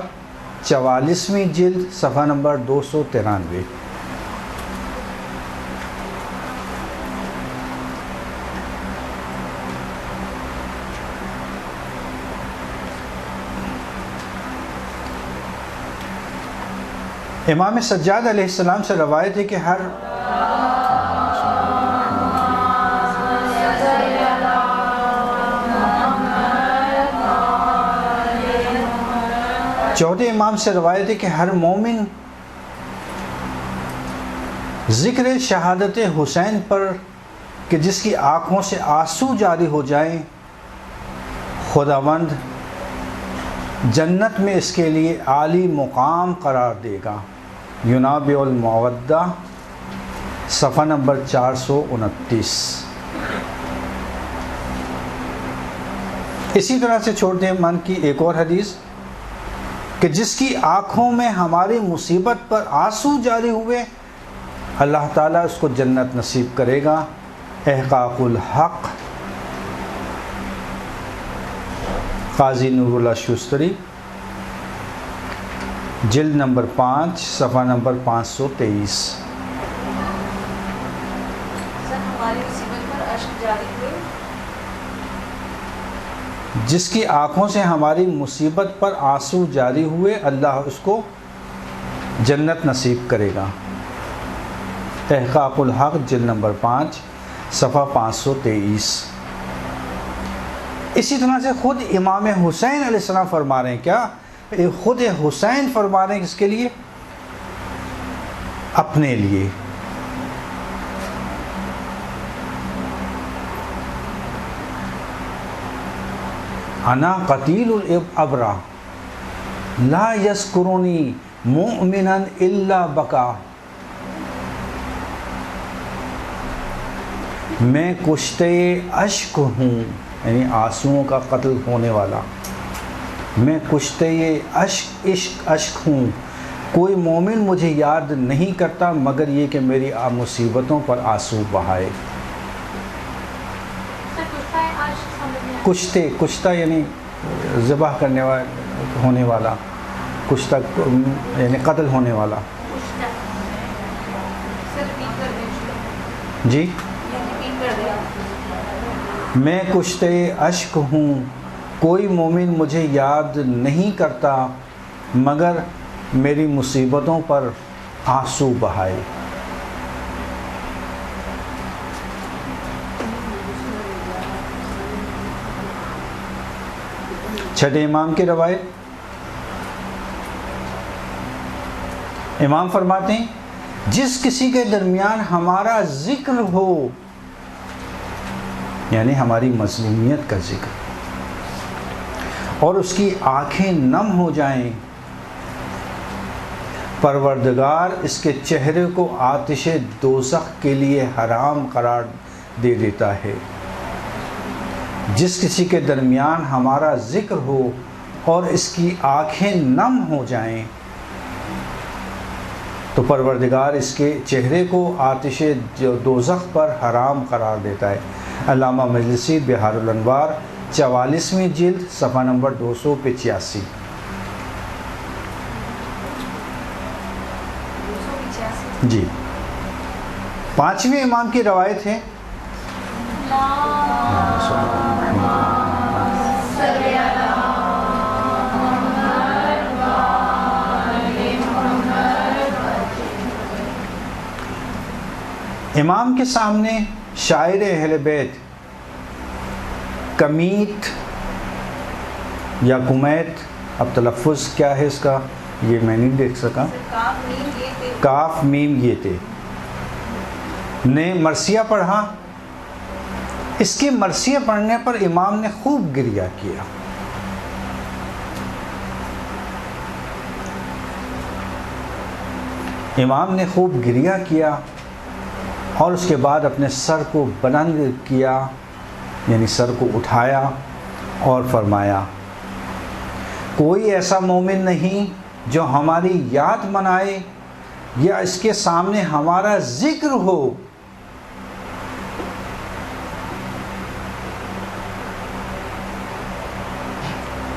44ویں جلد صفحہ نمبر 293۔ امام سجاد علیہ السلام سے روایت ہے کہ ہر چوتھے امام سے روایت ہے کہ ہر مومن ذکر شہادت حسین پر کہ جس کی آنکھوں سے آنسو جاری ہو جائیں، خداوند جنت میں اس کے لیے عالی مقام قرار دے گا۔ ینابع المودہ صفحہ نمبر 429۔ اسی طرح سے چھوٹے من کی ایک اور حدیث کہ جس کی آنکھوں میں ہماری مصیبت پر آنسو جاری ہوئے اللہ تعالیٰ اس کو جنت نصیب کرے گا۔ احقاق الحق قاضی نور اللہ شوستری جلد نمبر 5 صفحہ نمبر 523۔ جس کی آنکھوں سے ہماری مصیبت پر آنسو جاری ہوئے اللہ اس کو جنت نصیب کرے گا۔ احقاق الحق جلد نمبر 5 صفحہ 523۔ اسی طرح سے خود امام حسین علیہ السلام فرما رہے ہیں، کیا خود حسین فرما رہے ہیں کس کے لیے؟ اپنے لیے۔ انا قتیل الابرا لا یذکرنی مؤمنا الا بکا، میں کشتے اشک ہوں، یعنی آنسوؤں کا قتل ہونے والا، میں کشتے اشک ہوں، کوئی مومن مجھے یاد نہیں کرتا مگر یہ کہ میری مصیبتوں پر آنسو بہائے۔ کشتہ یعنی ذبح کرنے والا، ہونے والا، کشتہ یعنی قتل ہونے والا۔ جی میں کشتے اشک ہوں، کوئی مومن مجھے یاد نہیں کرتا مگر میری مصیبتوں پر آنسو بہائے۔ چھٹے امام کی روایت، امام فرماتے ہیں جس کسی کے درمیان ہمارا ذکر ہو، یعنی ہماری مظلومیت کا ذکر، اور اس کی آنکھیں نم ہو جائیں، پروردگار اس کے چہرے کو آتش دوزخ کے لیے حرام قرار دے دیتا ہے۔ جس کسی کے درمیان ہمارا ذکر ہو اور اس کی آنکھیں نم ہو جائیں تو پروردگار اس کے چہرے کو آتش دوزخ پر حرام قرار دیتا ہے۔ علامہ مجلسی بحار الانوار 44ویں جلد صفحہ نمبر 285۔ جی پانچویں امام کی روایت ہے، امام کے سامنے شاعر اہل بیت کمیت یا کمیت، اب تلفظ کیا ہے اس کا، یہ میں نہیں دیکھ سکا. کاف میم یہ تھے نے مرثیہ پڑھا. اس کے مرثیہ پڑھنے پر امام نے خوب گریہ کیا. امام نے خوب گریہ کیا اور اس کے بعد اپنے سر کو بلند کیا، یعنی سر کو اٹھایا اور فرمایا کوئی ایسا مومن نہیں جو ہماری یاد منائے یا اس کے سامنے ہمارا ذکر ہو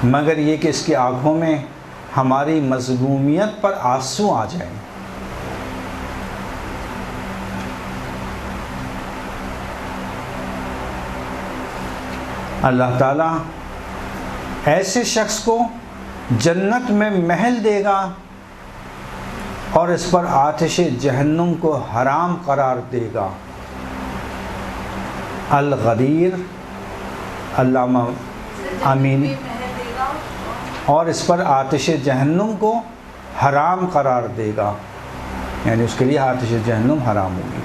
مگر یہ کہ اس کی آنکھوں میں ہماری مظلومیت پر آنسو آ جائیں. اللہ تعالیٰ ایسے شخص کو جنت میں محل دے گا اور اس پر آتش جہنم کو حرام قرار دے گا. الغدیر علامہ امینی. اور اس پر آتش جہنم کو حرام قرار دے گا، یعنی اس کے لیے آتش جہنم حرام ہوگی.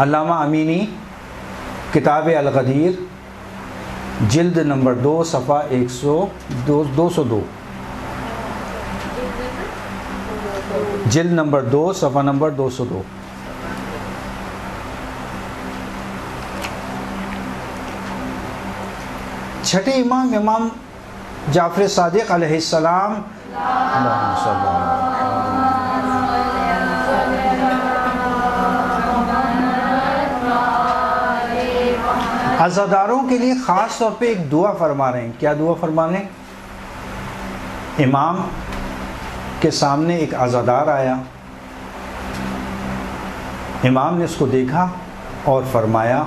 علامہ امینی کتاب الغدیر جلد نمبر 2 صفحہ 202 جلد نمبر 2 صفحہ نمبر 202. چھٹے امام امام جعفر صادق علیہ السلام اللہم صلی اللہ عزاداروں کے لیے خاص طور پہ ایک دعا فرما رہے ہیں. کیا دعا فرما رہے ہیں؟ امام کے سامنے ایک عزادار آیا. امام نے اس کو دیکھا اور فرمایا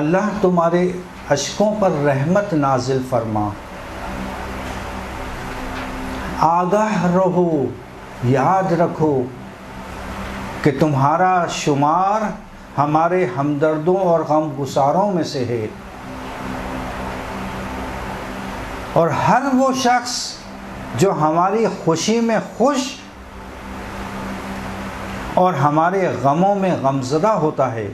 اللہ تمہارے اشکوں پر رحمت نازل فرما، آگاہ رہو، یاد رکھو کہ تمہارا شمار ہمارے ہمدردوں اور غم گساروں میں سے ہے، اور ہر وہ شخص جو ہماری خوشی میں خوش اور ہمارے غموں میں غمزدہ ہوتا ہے،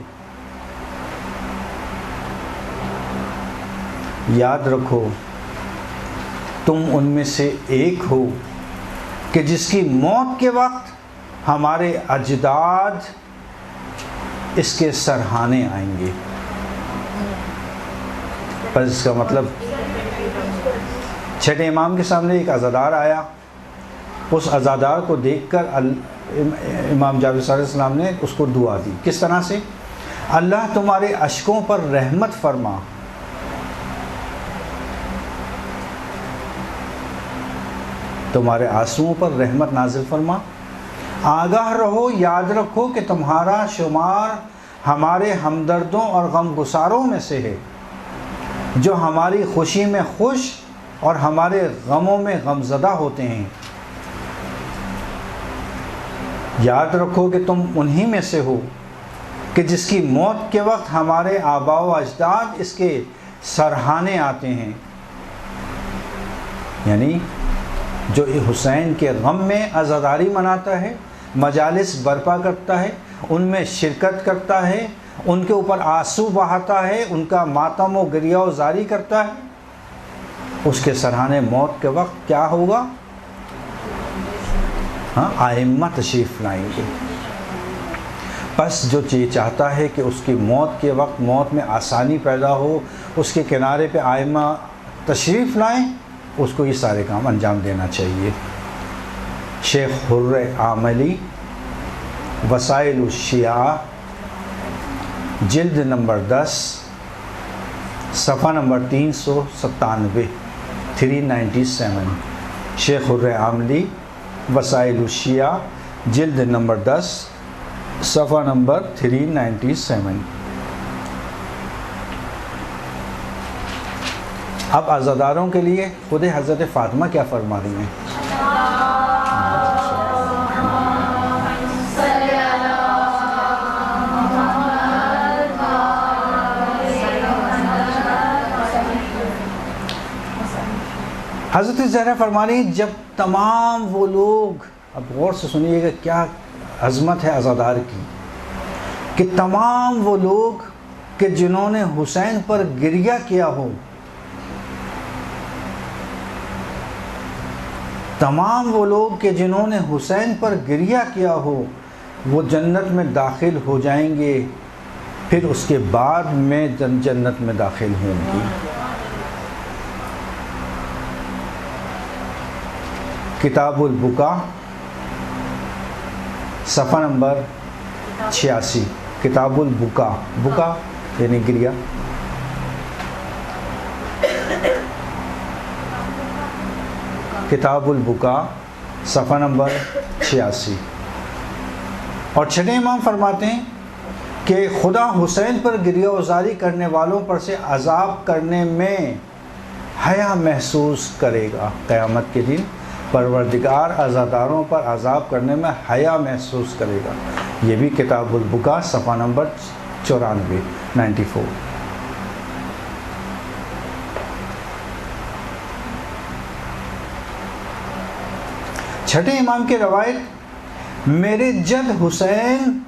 یاد رکھو تم ان میں سے ایک ہو کہ جس کی موت کے وقت ہمارے اجداد اس کے سرہانے آئیں گے. بس اس کا مطلب چھٹے امام کے سامنے ایک عزادار آیا. اس عزادار کو دیکھ کر امام جعفر صادق علیہ السلام نے اس کو دعا دی. کس طرح سے؟ اللہ تمہارے اشکوں پر رحمت فرما، تمہارے آنسوؤں پر رحمت نازل فرما، آگاہ رہو، یاد رکھو کہ تمہارا شمار ہمارے ہمدردوں اور غم گساروں میں سے ہے، جو ہماری خوشی میں خوش اور ہمارے غموں میں غمزدہ ہوتے ہیں. یاد رکھو کہ تم انہی میں سے ہو کہ جس کی موت کے وقت ہمارے آباء و اجداد اس کے سرہانے آتے ہیں، یعنی جو حسین کے غم میں عزاداری مناتا ہے، مجالس برپا کرتا ہے، ان میں شرکت کرتا ہے، ان کے اوپر آنسو بہاتا ہے، ان کا ماتم و گریہ و زاری کرتا ہے، اس کے سرہانے موت کے وقت کیا ہوگا؟ ائمہ تشریف لائیں گے. بس جو یہ چاہتا ہے کہ اس کی موت کے وقت موت میں آسانی پیدا ہو، اس کے کنارے پہ ائمہ تشریف لائیں، اس کو یہ سارے کام انجام دینا چاہیے. شیخ حر عاملی وسائل الشیعہ جلد نمبر 10 صفحہ نمبر 397 397. شیخ حر عاملی وسائل الشیعہ جلد نمبر 10 صفحہ نمبر 397. اب عزاداروں کے لیے خود حضرت فاطمہ کیا فرما رہی ہیں؟ حضرت زہرا فرما رہی ہیں جب تمام وہ لوگ، اب غور سے سنیے گا کیا عظمت ہے عزادار کی، کہ تمام وہ لوگ کہ جنہوں نے حسین پر گریہ کیا ہو، تمام وہ لوگ کہ جنہوں نے حسین پر گریہ کیا ہو وہ جنت میں داخل ہو جائیں گے، پھر اس کے بعد میں جنت میں داخل ہوں گی۔ کتاب البکا صفحہ نمبر 86، کتاب البکا، بکا یعنی گریہ، کتاب البکا صفحہ نمبر 86۔ اور چھٹے امام فرماتے ہیں کہ خدا حسین پر گریہ وزاری کرنے والوں پر سے عذاب کرنے میں حیا محسوس کرے گا۔ قیامت کے دن پروردگار عزاداروں پر عذاب کرنے میں حیا محسوس کرے گا۔ یہ بھی کتاب البکا صفحہ نمبر 94۔ چھٹے امام کی روایت، میرے جد حسین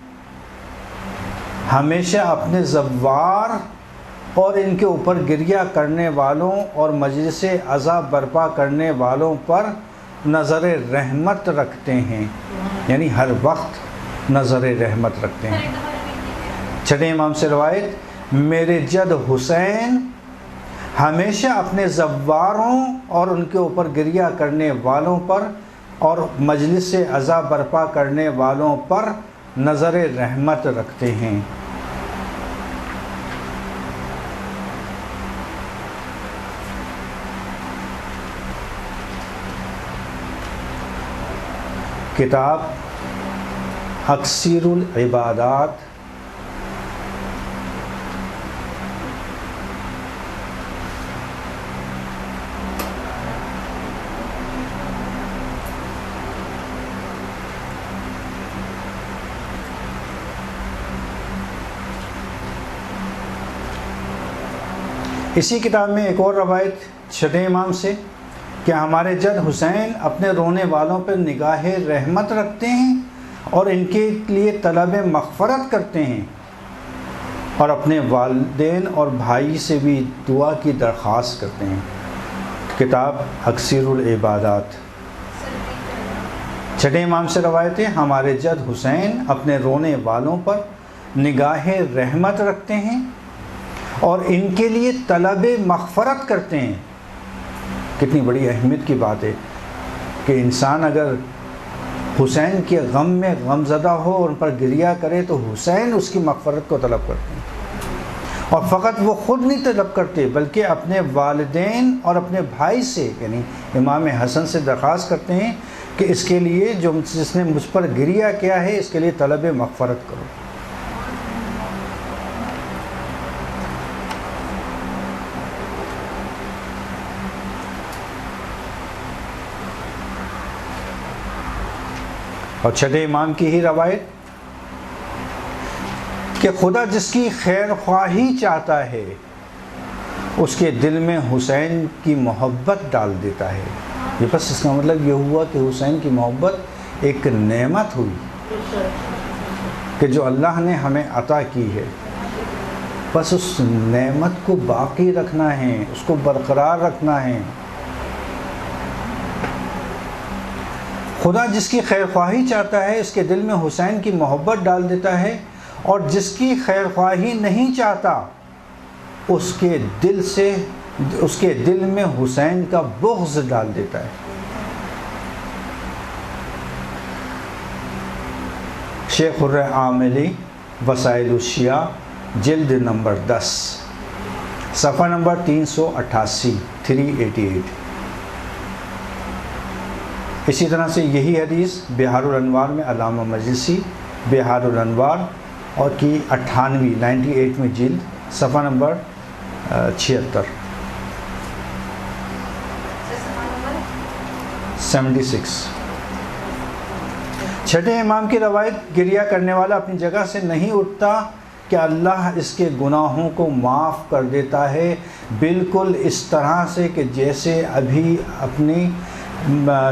ہمیشہ اپنے زوار اور ان کے اوپر گریہ کرنے والوں اور مجلس عذاب برپا کرنے والوں پر نظر رحمت رکھتے ہیں، یعنی ہر وقت نظر رحمت رکھتے ہیں۔ چھٹے امام سے روایت، میرے جد حسین ہمیشہ اپنے زواروں اور ان کے اوپر گریہ کرنے والوں پر اور مجلس عذاب برپا کرنے والوں پر نظر رحمت رکھتے ہیں۔ کتاب اکثیر العبادات اسی کتاب میں ایک اور روایت چھٹے امام سے کہ ہمارے جد حسین اپنے رونے والوں پر نگاہ رحمت رکھتے ہیں اور ان کے لیے طلب مغفرت کرتے ہیں اور اپنے والدین اور بھائی سے بھی دعا کی درخواست کرتے ہیں۔ کتاب اکثیر العبادات۔ چھٹے امام سے روایت ہے، ہمارے جد حسین اپنے رونے والوں پر نگاہ رحمت رکھتے ہیں اور ان کے لیے طلب مغفرت کرتے ہیں۔ کتنی بڑی اہمیت کی بات ہے کہ انسان اگر حسین کے غم میں غم زدہ ہو اور ان پر گریہ کرے تو حسین اس کی مغفرت کو طلب کرتے ہیں، اور فقط وہ خود نہیں طلب کرتے بلکہ اپنے والدین اور اپنے بھائی سے یعنی امام حسن سے درخواست کرتے ہیں کہ اس کے لیے جس نے مجھ پر گریہ کیا ہے اس کے لیے طلب مغفرت کرو۔ اور چھٹے امام کی ہی روایت کہ خدا جس کی خیر خواہی چاہتا ہے اس کے دل میں حسین کی محبت ڈال دیتا ہے۔ یہ بس اس کا مطلب یہ ہوا کہ حسین کی محبت ایک نعمت ہوئی کہ جو اللہ نے ہمیں عطا کی ہے، بس اس نعمت کو باقی رکھنا ہے، اس کو برقرار رکھنا ہے۔ خدا جس کی خیر خواہی چاہتا ہے اس کے دل میں حسین کی محبت ڈال دیتا ہے، اور جس کی خیر خواہی نہیں چاہتا اس کے دل میں حسین کا بغض ڈال دیتا ہے۔ شیخ الرعاملی وسائل الشیعہ جلد نمبر 10 صفحہ نمبر 388 388۔ اسی طرح سے یہی حدیث بہار الانوار میں علامہ مجلسی بہار الانوار اور کی 98 میں جلد صفحہ نمبر 76 76۔ چھٹے امام کی روایت، گریہ کرنے والا اپنی جگہ سے نہیں اٹھتا کہ اللہ اس کے گناہوں کو معاف کر دیتا ہے، بالکل اس طرح سے کہ جیسے ابھی اپنی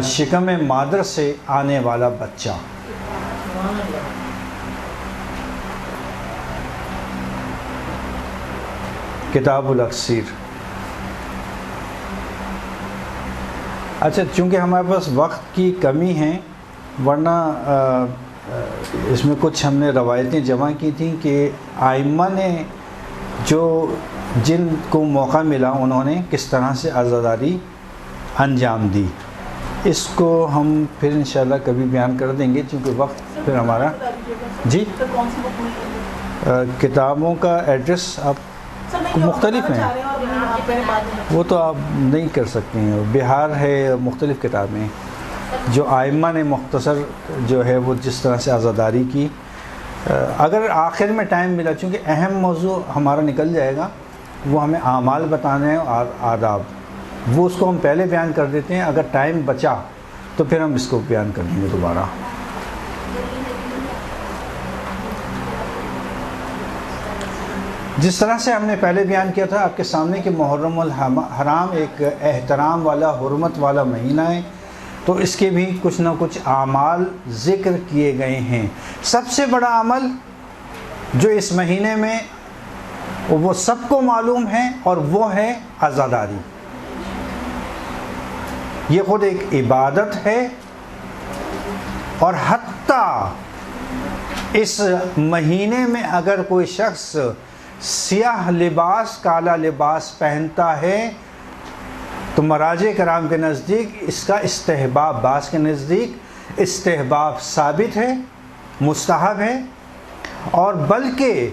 شکم مادر سے آنے والا بچہ۔ کتاب الاکثیر۔ اچھا، چونکہ ہمارے پاس وقت کی کمی ہے، ورنہ اس میں کچھ ہم نے روایتیں جمع کی تھیں کہ ائمہ نے جن کو موقع ملا انہوں نے کس طرح سے عزاداری انجام دی، اس کو ہم پھر انشاءاللہ کبھی بیان کر دیں گے، چونکہ وقت پھر ہمارا۔ جی، کتابوں کا ایڈریس آپ مختلف ہیں، وہ تو آپ نہیں کر سکتے ہیں، بہار ہے، مختلف کتابیں جو ائمہ نے مختصر جو ہے وہ جس طرح سے عزاداری کی۔ اگر آخر میں ٹائم ملا، چونکہ اہم موضوع ہمارا نکل جائے گا، وہ ہمیں اعمال بتانے ہیں اور آداب، وہ اس کو ہم پہلے بیان کر دیتے ہیں، اگر ٹائم بچا تو پھر ہم اس کو بیان کر دیں گے دوبارہ۔ جس طرح سے ہم نے پہلے بیان کیا تھا آپ کے سامنے کہ محرم الحرام ایک احترام والا، حرمت والا مہینہ ہے، تو اس کے بھی کچھ نہ کچھ اعمال ذکر کیے گئے ہیں۔ سب سے بڑا عمل جو اس مہینے میں وہ سب کو معلوم ہے اور وہ ہے عزاداری۔ یہ خود ایک عبادت ہے، اور حتیٰ اس مہینے میں اگر کوئی شخص سیاہ لباس، کالا لباس پہنتا ہے تو مراجع کرام کے نزدیک اس کا استحباب، بعض کے نزدیک استحباب ثابت ہے، مستحب ہے، اور بلکہ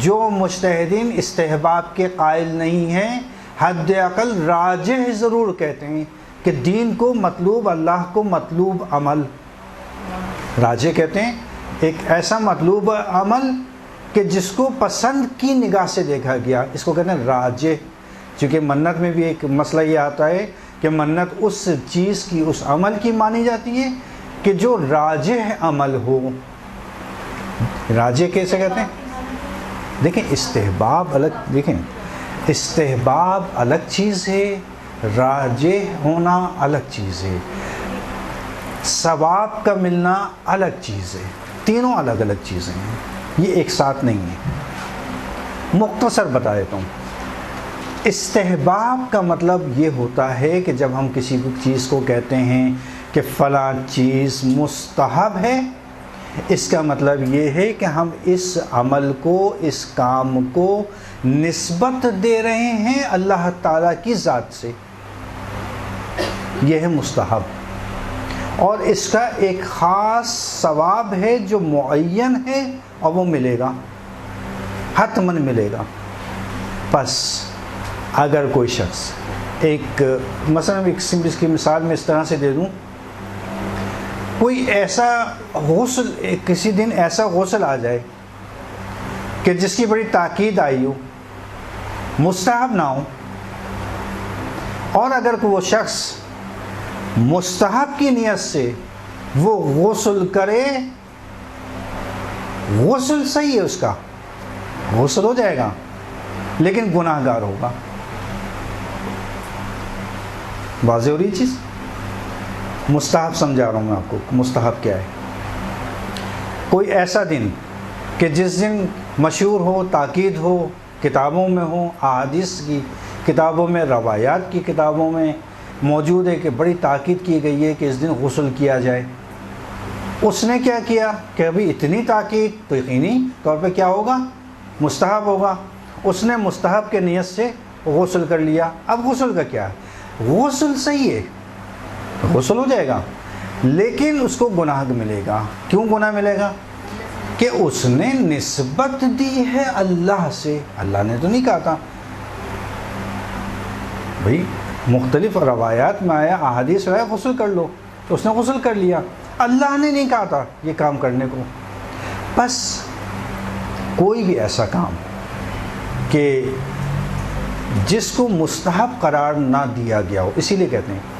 جو مجتہدین استحباب کے قائل نہیں ہیں، حد اقل راجح ضرور کہتے ہیں کہ دین کو مطلوب، اللہ کو مطلوب عمل، راجح کہتے ہیں ایک ایسا مطلوب عمل کہ جس کو پسند کی نگاہ سے دیکھا گیا، اس کو کہتے ہیں راجح۔ چونکہ منت میں بھی ایک مسئلہ یہ آتا ہے کہ منت اس چیز کی، اس عمل کی مانی جاتی ہے کہ جو راجح عمل ہو۔ راجح کیسے کہتے ہیں؟ دیکھیں، استحباب الگ، دیکھیں استحباب الگ چیز ہے، راجح ہونا الگ چیز ہے، ثواب کا ملنا الگ چیز ہے، تینوں الگ الگ چیزیں ہیں، یہ ایک ساتھ نہیں ہے۔ مختصر بتا دیتا ہوں، استحباب کا مطلب یہ ہوتا ہے کہ جب ہم کسی چیز کو کہتے ہیں کہ فلاں چیز مستحب ہے، اس کا مطلب یہ ہے کہ ہم اس عمل کو، اس کام کو نسبت دے رہے ہیں اللہ تعالیٰ کی ذات سے، یہ ہے مستحب، اور اس کا ایک خاص ثواب ہے جو معین ہے اور وہ ملے گا، حتماً ملے گا۔ پس اگر کوئی شخص مثلا ایک سمپل کی مثال میں اس طرح سے دے دوں، کوئی ایسا غسل، کسی دن ایسا غسل آ جائے کہ جس کی بڑی تاکید آئی ہو، مستحب نہ ہو، اور اگر وہ شخص مستحب کی نیت سے وہ غسل کرے، غسل صحیح ہے، اس کا غسل ہو جائے گا، لیکن گناہ گار ہوگا۔ واضح ہو رہی چیز؟ مستحب سمجھا رہا ہوں میں آپ کو، مستحب کیا ہے۔ کوئی ایسا دن کہ جس دن مشہور ہو، تاکید ہو، کتابوں میں ہو، احادیث کی کتابوں میں، روایات کی کتابوں میں موجود ہے کہ بڑی تاکید کی گئی ہے کہ اس دن غسل کیا جائے، اس نے کیا کیا کہ ابھی اتنی تاکید تو یقینی طور پہ کیا ہوگا؟ مستحب ہوگا۔ اس نے مستحب کے نیت سے غسل کر لیا۔ اب غسل کا کیا ہے؟ غسل صحیح ہے، غسل ہو جائے گا، لیکن اس کو گناہ ملے گا۔ کیوں گناہ ملے گا؟ کہ اس نے نسبت دی ہے اللہ سے، اللہ نے تو نہیں کہا تھا بھائی، مختلف روایات میں آیا، احادیث میں آیا غسل کر لو، تو اس نے غسل کر لیا، اللہ نے نہیں کہا تھا یہ کام کرنے کو۔ بس کوئی بھی ایسا کام کہ جس کو مستحب قرار نہ دیا گیا ہو، اسی لیے کہتے ہیں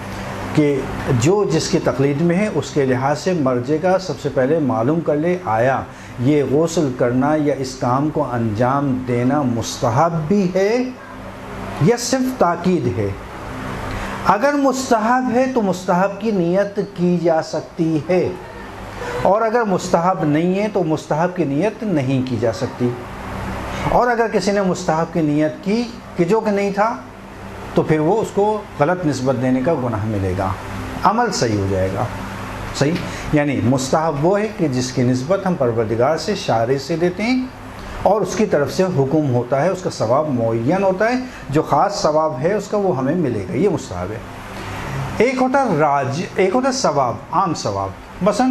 کہ جو جس کی تقلید میں ہے اس کے لحاظ سے مرجع کا سب سے پہلے معلوم کر لے، آیا یہ غسل کرنا یا اس کام کو انجام دینا مستحب بھی ہے یا صرف تاکید ہے؟ اگر مستحب ہے تو مستحب کی نیت کی جا سکتی ہے، اور اگر مستحب نہیں ہے تو مستحب کی نیت نہیں کی جا سکتی۔ اور اگر کسی نے مستحب کی نیت کی کہ جو کہ نہیں تھا تو پھر وہ اس کو غلط نسبت دینے کا گناہ ملے گا، عمل صحیح ہو جائے گا۔ صحیح، یعنی مستحب وہ ہے کہ جس کی نسبت ہم پروردگار سے، شارع سے دیتے ہیں، اور اس کی طرف سے حکم ہوتا ہے، اس کا ثواب معین ہوتا ہے، جو خاص ثواب ہے اس کا وہ ہمیں ملے گا، یہ مستحب ہے۔ ایک ہوتا ایک ہوتا ثواب، عام ثواب، مثلا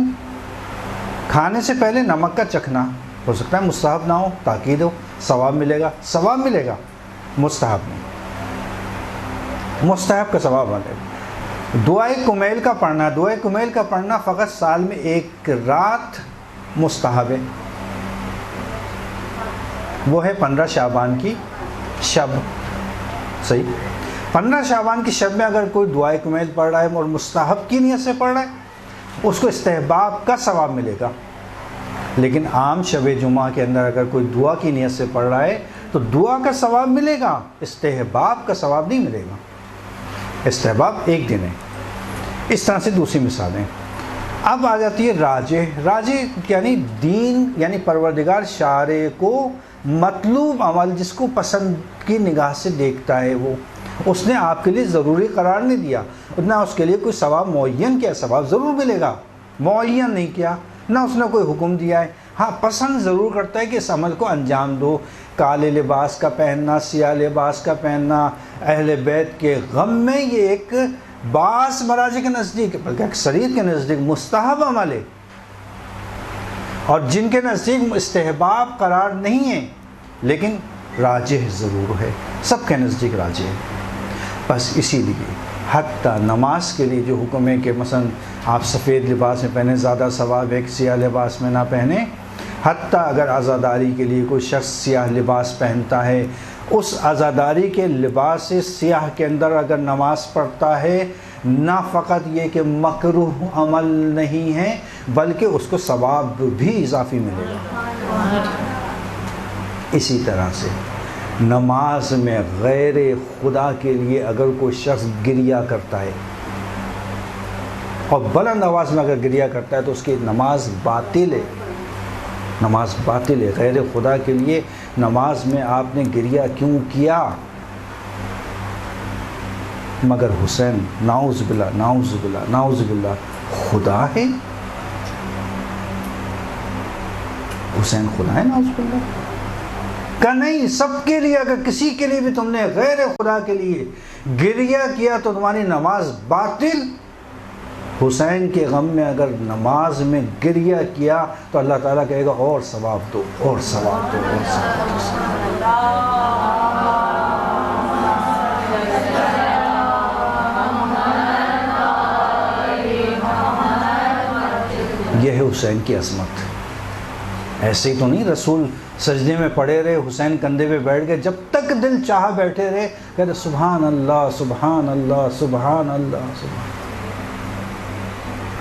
کھانے سے پہلے نمک کا چکھنا، ہو سکتا ہے مستحب نہ ہو، تاکید ہو، ثواب ملے گا، ثواب ملے گا، مستحب نہیں، مستحب کا ثواب ملے گا۔ دعائے کمیل کا پڑھنا، دعائے کمیل کا پڑھنا فقط سال میں ایک رات مستحب ہے، وہ ہے 15 شعبان کی شب۔ صحیح، 15 شعبان کی شب میں اگر کوئی دعائے کمیل پڑھ رہا ہے اور مستحب کی نیت سے پڑھ رہا ہے، اس کو استحباب کا ثواب ملے گا۔ لیکن عام شب جمعہ کے اندر اگر کوئی دعا کی نیت سے پڑھ رہا ہے تو دعا کا ثواب ملے گا، استحباب کا ثواب نہیں ملے گا، استحباب ایک دن ہے۔ اس طرح سے دوسری مثالیں۔ اب آ جاتی ہے راجح یعنی دین، یعنی پروردگار شارع کو مطلوب عمل جس کو پسند کی نگاہ سے دیکھتا ہے، وہ اس نے آپ کے لیے ضروری قرار نہیں دیا، نہ اس کے لیے کوئی ثواب معین کیا، ثواب ضرور ملے گا، معین نہیں کیا، نہ اس نے کوئی حکم دیا ہے، ہاں پسند ضرور کرتا ہے کہ اس عمل کو انجام دو۔ کالے لباس کا پہننا، سیاہ لباس کا پہننا اہل بیت کے غم میں، یہ ایک بعض مراجع کے نزدیک، بلکہ اکثریت کے نزدیک مستحب عمل ہے، اور جن کے نزدیک استحباب قرار نہیں ہے لیکن راجح ضرور ہے، سب کے نزدیک راجح ہے۔ بس اسی لیے حتیٰ نماز کے لیے جو حکم ہے کہ مثلا آپ سفید لباس میں پہنیں زیادہ ثواب ہے کہ سیاہ لباس میں نہ پہنیں، حتیٰ اگر عزاداری کے لیے کوئی شخص سیاہ لباس پہنتا ہے، اس عزاداری کے لباس سیاہ کے اندر اگر نماز پڑھتا ہے، نہ فقط یہ کہ مکروہ عمل نہیں ہے بلکہ اس کو ثواب بھی اضافی ملے گا۔ اسی طرح سے نماز میں غیر خدا کے لیے اگر کوئی شخص گریہ کرتا ہے، اور بلند آواز میں اگر گریہ کرتا ہے تو اس کی نماز باطل ہے، نماز باطل ہے۔ غیر خدا کے لیے نماز میں آپ نے گریہ کیوں کیا؟ مگر حسین، نعوذ باللہ نعوذ باللہ نعوذ باللہ، خدا ہے؟ حسین خدا ہے؟ نعوذ باللہ کہ نہیں، سب کے لیے، اگر کسی کے لیے بھی تم نے غیر خدا کے لیے گریہ کیا تو تمہاری نماز باطل۔ حسین کے غم میں اگر نماز میں گریہ کیا تو اللہ تعالیٰ کہے گا اور ثواب دو، اور ثواب دو، اور ثواب دو۔ یہ ہے حسین کی عظمت۔ ایسے ہی تو نہیں رسول سجدے میں پڑے رہے، حسین کندھے پہ بیٹھ گئے، جب تک دل چاہا بیٹھے رہے، کہتے سبحان اللہ سبحان اللہ سبحان اللہ سبحان،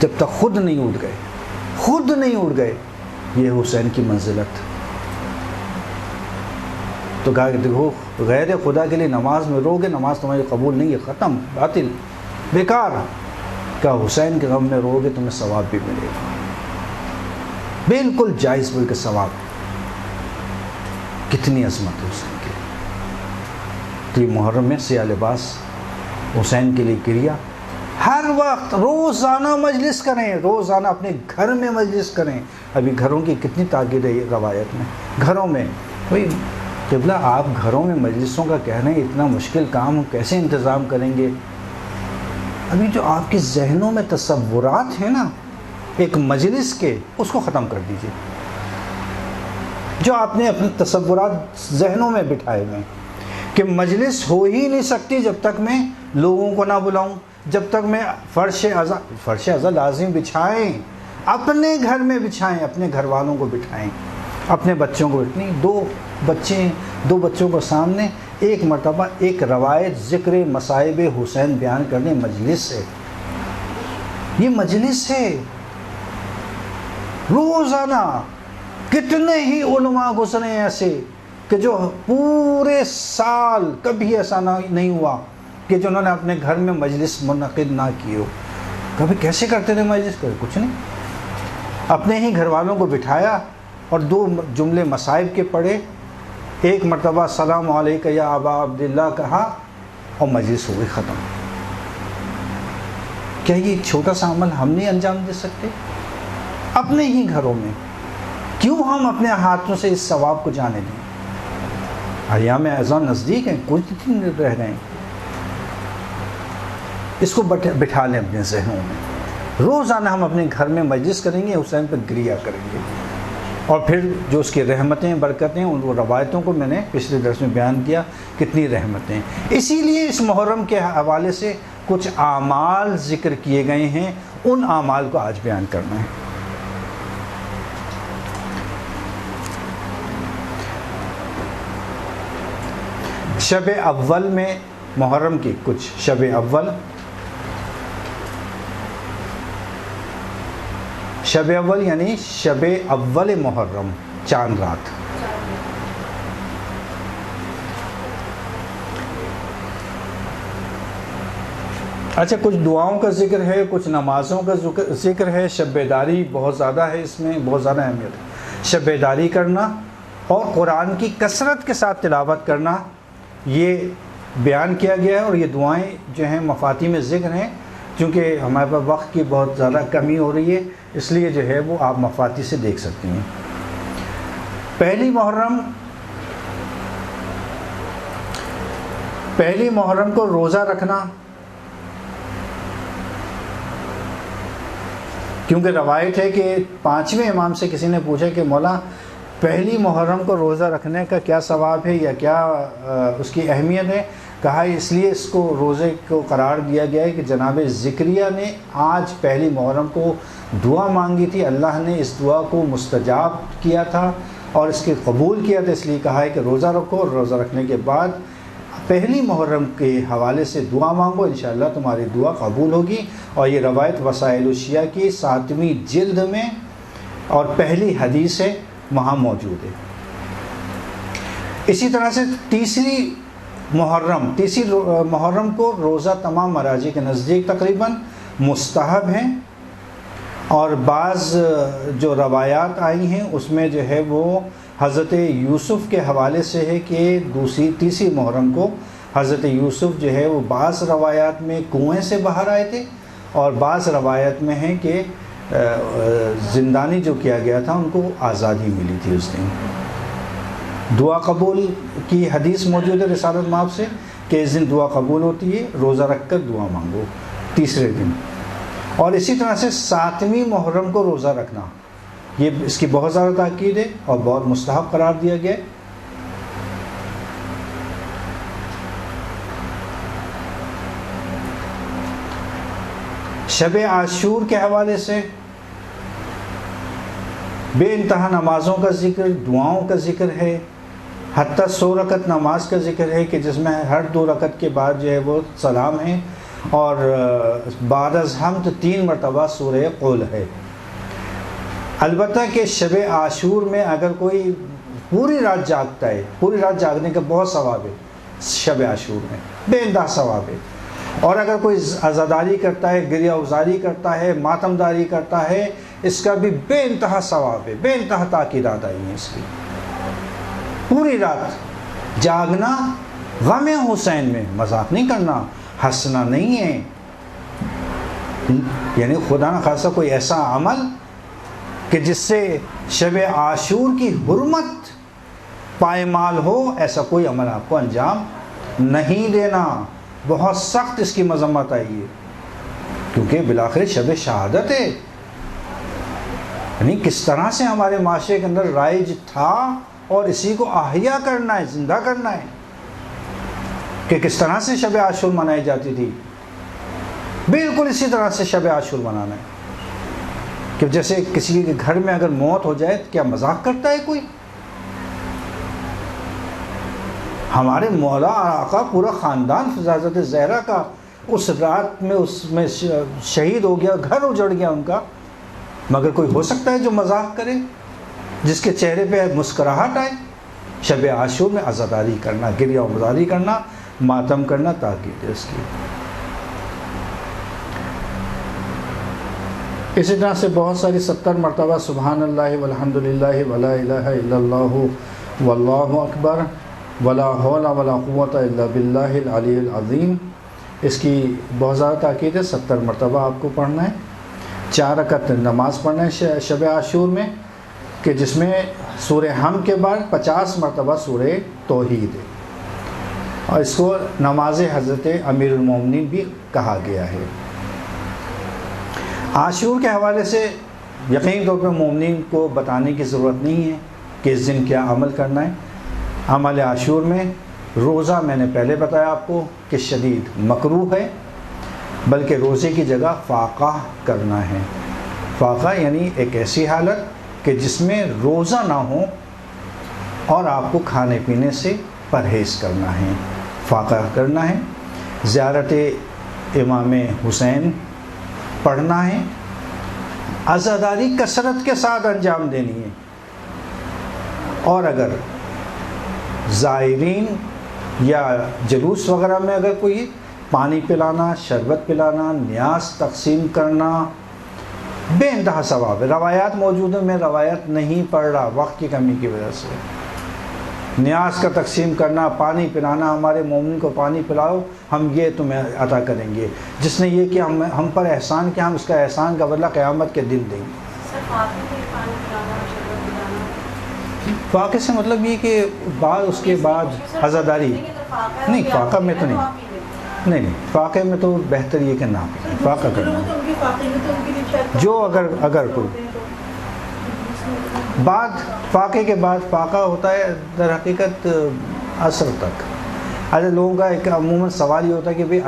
جب تک خود نہیں اٹھ گئے، خود نہیں اٹھ گئے۔ یہ حسین کی منزلت۔ تو کہا کہ دیکھو غیر خدا کے لیے نماز میں رو گے، نماز تمہاری قبول نہیں ہے، ختم، باطل، بیکار۔ کہا حسین کے غم میں رو گے تمہیں ثواب بھی ملے گا، بالکل جائز، بلکہ ثواب۔ کتنی عظمت ہے حسین کی۔ تو یہ محرم میں سیاہ لباس، حسین کے لیے گریہ، ہر وقت روزانہ مجلس کریں، روزانہ اپنے گھر میں مجلس کریں۔ ابھی گھروں کی کتنی تاکید ہے روایت میں، گھروں میں۔ بھائی قبلہ آپ گھروں میں مجلسوں کا کہہ رہے ہیں، اتنا مشکل کام کیسے انتظام کریں گے؟ ابھی جو آپ کے ذہنوں میں تصورات ہیں نا ایک مجلس کے، اس کو ختم کر دیجئے۔ جو آپ نے اپنے تصورات ذہنوں میں بٹھائے ہوئے ہیں کہ مجلس ہو ہی نہیں سکتی جب تک میں لوگوں کو نہ بلاؤں، جب تک میں فرش ازا لازم بچھائیں، اپنے گھر میں بچھائیں، اپنے گھر والوں کو بٹھائیں، اپنے بچوں کو نہیں، دو بچوں کو سامنے ایک مرتبہ ایک روایت ذکر مصائب حسین بیان کرنے، مجلس ہے، یہ مجلس ہے۔ روزانہ کتنے ہی علماء گزرے ایسے کہ جو پورے سال کبھی ایسا نہیں ہوا کہ جو انہوں نے اپنے گھر میں مجلس منعقد نہ کی ہو. کبھی کیسے کرتے تھے مجلس؟ کچھ نہیں، اپنے ہی گھر والوں کو بٹھایا اور 2 جملے مصائب کے پڑھے، ایک مرتبہ السلام علیکم یا ابا عبداللہ کہا اور مجلس ہو گئی ختم. کیا یہ چھوٹا سا عمل ہم نہیں انجام دے سکتے اپنے ہی گھروں میں؟ کیوں ہم اپنے ہاتھوں سے اس ثواب کو جانے دیں؟ ایام اذان نزدیک ہیں، کچھ دن رہ رہے ہیں. اس کو بٹھا لیں اپنے ذہنوں میں. روزانہ ہم اپنے گھر میں مجلس کریں گے، حسین پر گریہ کریں گے، اور پھر جو اس کی رحمتیں برکتیں ان روایتوں کو میں نے پچھلے درس میں بیان کیا کتنی رحمتیں. اسی لیے اس محرم کے حوالے سے کچھ اعمال ذکر کیے گئے ہیں، ان اعمال کو آج بیان کرنا ہے. شب اول میں محرم کی کچھ شب اول یعنی شب اول محرم، چاند رات. اچھا، کچھ دعاؤں کا ذکر ہے، کچھ نمازوں کا ذکر ہے. شب بیداری بہت زیادہ ہے، اس میں بہت زیادہ اہمیت ہے. شب بیداری کرنا اور قرآن کی کثرت کے ساتھ تلاوت کرنا یہ بیان کیا گیا ہے، اور یہ دعائیں جو ہیں مفاتی میں ذکر ہیں. چونکہ ہمارے پاس وقت کی بہت زیادہ کمی ہو رہی ہے، اس لیے جو ہے وہ آپ مفاتی سے دیکھ سکتے ہیں. پہلی محرم کو روزہ رکھنا، کیونکہ روایت ہے کہ 5ویں امام سے کسی نے پوچھا کہ مولا پہلی محرم کو روزہ رکھنے کا کیا ثواب ہے یا کیا اس کی اہمیت ہے؟ کہا اس لیے اس کو روزے کو قرار دیا گیا ہے کہ جناب زکریا نے آج پہلی محرم کو دعا مانگی تھی، اللہ نے اس دعا کو مستجاب کیا تھا اور اس کے قبول کیا تھا، اس لیے کہا ہے کہ روزہ رکھو، اور روزہ رکھنے کے بعد پہلی محرم کے حوالے سے دعا مانگو، انشاءاللہ تمہاری دعا قبول ہوگی. اور یہ روایت وسائل الشیعہ کی 7ویں جلد میں اور پہلی حدیث ہے، وہاں موجود ہے. اسی طرح سے تیسری محرم کو روزہ تمام مراجع کے نزدیک تقریباً مستحب ہیں، اور بعض جو روایات آئی ہیں اس میں جو ہے وہ حضرت یوسف کے حوالے سے ہے کہ تیسری محرم کو حضرت یوسف جو ہے وہ بعض روایات میں کنویں سے باہر آئے تھے، اور بعض روایت میں ہے کہ زندانی جو کیا گیا تھا ان کو آزادی ملی تھی اس دن. دعا قبول کی حدیث موجود ہے رسالت مآب سے کہ اس دن دعا قبول ہوتی ہے، روزہ رکھ کر دعا مانگو تیسرے دن. اور اسی طرح سے 7ویں محرم کو روزہ رکھنا، یہ اس کی بہت زیادہ تاکید ہے اور بہت مستحب قرار دیا گیا ہے. شب عاشور کے حوالے سے بے انتہا نمازوں کا ذکر، دعاؤں کا ذکر ہے، حتیٰ 100 رکعت نماز کا ذکر ہے کہ جس میں ہر 2 رکعت کے بعد جو ہے وہ سلام ہے، اور بعد از حمد 3 مرتبہ سورہ قول ہے. البتہ کہ شب عاشور میں اگر کوئی پوری رات جاگتا ہے، پوری رات جاگنے کا بہت ثواب ہے شب عاشور میں، بے انتہا ثواب ہے. اور اگر کوئی عزاداری کرتا ہے، گریہ ازاری کرتا ہے، ماتم داری کرتا ہے، اس کا بھی بے انتہا ثواب ہے. بے انتہا تاکیدات آئی ہیں اس کی. پوری رات جاگنا غم حسین میں، مذاق نہیں کرنا، ہنسنا نہیں ہے، یعنی خدا نخواستہ کوئی ایسا عمل کہ جس سے شب عاشور کی حرمت پائمال ہو، ایسا کوئی عمل آپ کو انجام نہیں دینا. بہت سخت اس کی مذمت آئی ہے، کیونکہ بالآخر شب شہادت ہے. یعنی کس طرح سے ہمارے معاشرے کے اندر رائج تھا اور اسی کو احیا کرنا ہے، زندہ کرنا ہے، کہ کس طرح سے شب عاشور منائی جاتی تھی. بالکل اسی طرح سے شب عاشور منانا ہے کہ جیسے کسی کے گھر میں اگر موت ہو جائے تو کیا مذاق کرتا ہے کوئی؟ ہمارے مولا آقا پورا خاندان حضرت زہرا کا اس رات میں اس میں شہید ہو گیا، گھر اجڑ گیا ان کا، مگر کوئی ہو سکتا ہے جو مذاق کرے؟ جس کے چہرے پہ مسکراہٹ آئے. شب عاشور میں عزاداری کرنا، گریہ عزاداری کرنا، ماتم کرنا تاکید ہے اس کی. اسی طرح سے بہت ساری 70 مرتبہ سبحان اللہ والحمد للہ ولا الہ الا اللہ واللہ اکبر ولا حول ولا قوت الا باللہ العلی العظیم، اس کی بہت زیادہ تاکید ہے. 70 مرتبہ آپ کو پڑھنا ہے. 4 رکعت نماز پڑھنا ہے شب عاشور میں، کہ جس میں سورہ حمد کے بعد 50 مرتبہ سورہ توحید ہے، اور اس کو نماز حضرت امیر المومنین بھی کہا گیا ہے. عاشور کے حوالے سے یقینی طور پہ مومنین کو بتانے کی ضرورت نہیں ہے کہ اس دن کیا عمل کرنا ہے. عمل عاشور میں روزہ میں نے پہلے بتایا آپ کو کہ شدید مکروہ ہے، بلکہ روزے کی جگہ فاقہ کرنا ہے. فاقہ یعنی ایک ایسی حالت کہ جس میں روزہ نہ ہو اور آپ کو کھانے پینے سے پرہیز کرنا ہے، فاقہ کرنا ہے. زیارت امام حسین پڑھنا ہے. عزاداری کثرت کے ساتھ انجام دینی ہے. اور اگر زائرین یا جلوس وغیرہ میں اگر کوئی پانی پلانا، شربت پلانا، نیاز تقسیم کرنا، بے انتہا ثواب ہے. روایات موجود ہیں، میں روایت نہیں پڑھ رہا وقت کی کمی کی وجہ سے. نیاز کا تقسیم کرنا، پانی پلانا، ہمارے مومن کو پانی پلاؤ، ہم یہ تمہیں عطا کریں گے. جس نے یہ کیا ہم پر احسان کیا، ہم اس کا احسان کا بدلہ قیامت کے دن دیں گے. فاقے سے مطلب یہ کہ بعد اس کے بعد عزاداری نہیں، فاقہ میں تو نہیں، فاقے میں تو بہتر یہ کہ نہ فاقہ کرنا. جو اگر کوئی بعد فاقے کے بعد فاقہ ہوتا ہے در حقیقت عصر تک. اچھا، لوگوں کا ایک عموماً سوال یہ ہوتا ہے کہ بھئی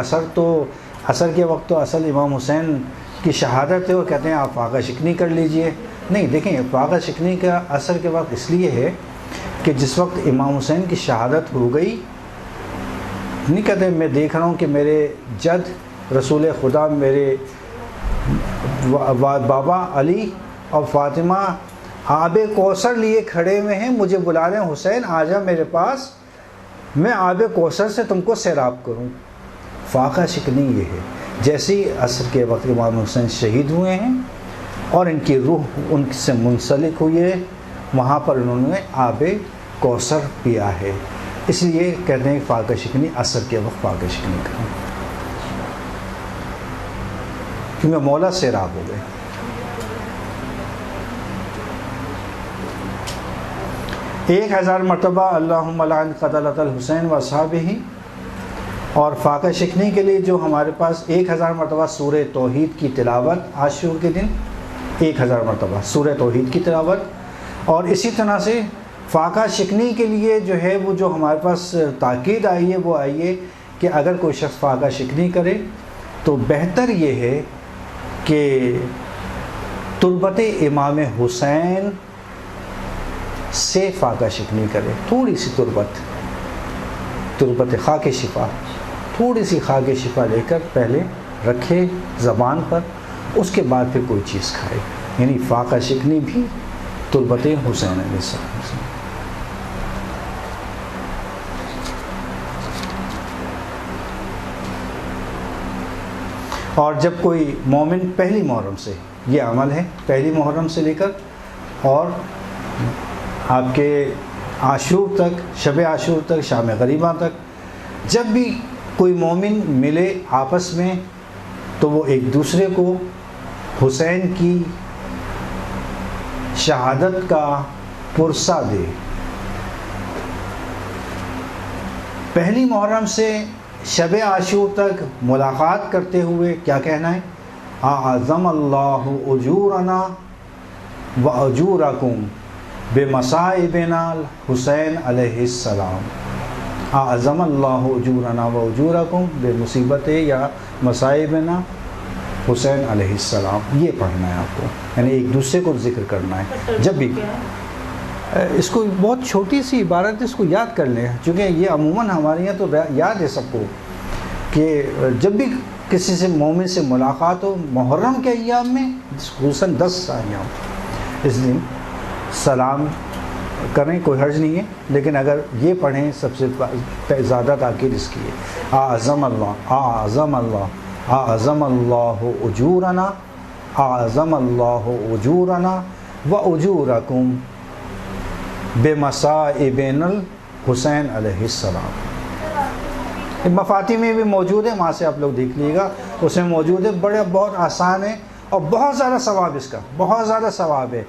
عصر کے وقت تو اصل امام حسین کی شہادت ہے، وہ کہتے ہیں آپ فاقہ شکنی کر لیجئے. نہیں، دیکھیں، فاقہ شکنی کا عصر کے وقت اس لیے ہے کہ جس وقت امام حسین کی شہادت ہو گئی، نہیں کہتے میں دیکھ رہا ہوں کہ میرے جد رسول خدا، میرے بابا علی اور فاطمہ آب کوثر لیے کھڑے ہوئے ہیں، مجھے بلا رہے ہیں، حسین آ جا میرے پاس، میں آب کوثر سے تم کو سیراب کروں. فاقہ شکنی یہ ہے. جیسے عصر کے وقت امام حسین شہید ہوئے ہیں اور ان کی روح ان سے منسلک ہوئی ہے، وہاں پر انہوں نے آب کوثر پیا ہے. اس لیے کہتے ہیں کہ فاقہ شکنی عصر کے وقت فاقہ شکنی کریں، کیونکہ مولا سیراب ہو گئے. ایک 1000 مرتبہ اللہم لعن قتلۃ الحسین و اصحابہ. اور فاقہ شکنی کے لیے جو ہمارے پاس 1000 مرتبہ سورہ توحید کی تلاوت عاشور کے دن، 1000 مرتبہ سورہ توحید کی تلاوت. اور اسی طرح سے فاقہ شکنی کے لیے جو ہے وہ جو ہمارے پاس تاکید آئی ہے وہ آئی ہے کہ اگر کوئی شخص فاقہ شکنی کرے تو بہتر یہ ہے کہ تربت امام حسین سے فاقہ شکنی کرے. تھوڑی سی تربت خاک شفا، تھوڑی سی خاک شفا لے کر پہلے رکھے زبان پر، اس کے بعد پھر کوئی چیز کھائے. یعنی فاقہ شکنی بھی تربت حسین علیہ السلام سے. اور جب کوئی مومن پہلی محرم سے، یہ عمل ہے پہلی محرم سے لے کر اور آپ کے عاشور تک، شب عاشور تک، شام غریبہ تک، جب بھی کوئی مومن ملے آپس میں تو وہ ایک دوسرے کو حسین کی شہادت کا پرسہ دے. پہلی محرم سے شب عاشور تک ملاقات کرتے ہوئے کیا کہنا ہے؟ اعظم اللہ اجورنا و اجورکم بمصائبنا حسین علیہ السلام. اعظم اللہ اجورنا و اجورکم بمصیبت یا مصائبنا حسین علیہ السلام. یہ پڑھنا ہے آپ کو، یعنی ایک دوسرے کو ذکر کرنا ہے. جب بھی اس کو بہت چھوٹی سی عبارت ہے، اس کو یاد کر لیں، چونکہ یہ عموماً ہمارے یہاں تو یاد ہے سب کو کہ جب بھی کسی سے مومن سے ملاقات ہو محرم کے ایام میں، خصوصاً 10 ایام اس دن سلام کریں کوئی حرج نہیں ہے، لیکن اگر یہ پڑھیں سب سے زیادہ تاکید اس کی ہے، اعظم اللہ اعظم اللہ اعظم اللہ اجورنا اعظم اللہ اجورنا و اجورکم بمصائبن الحسین علیہ السلام۔ مفاتی میں بھی موجود ہے، وہاں سے آپ لوگ دیکھ لیے گا، اس میں موجود ہے، بہت آسان ہے اور بہت زیادہ ثواب اس کا، بہت زیادہ ثواب ہے۔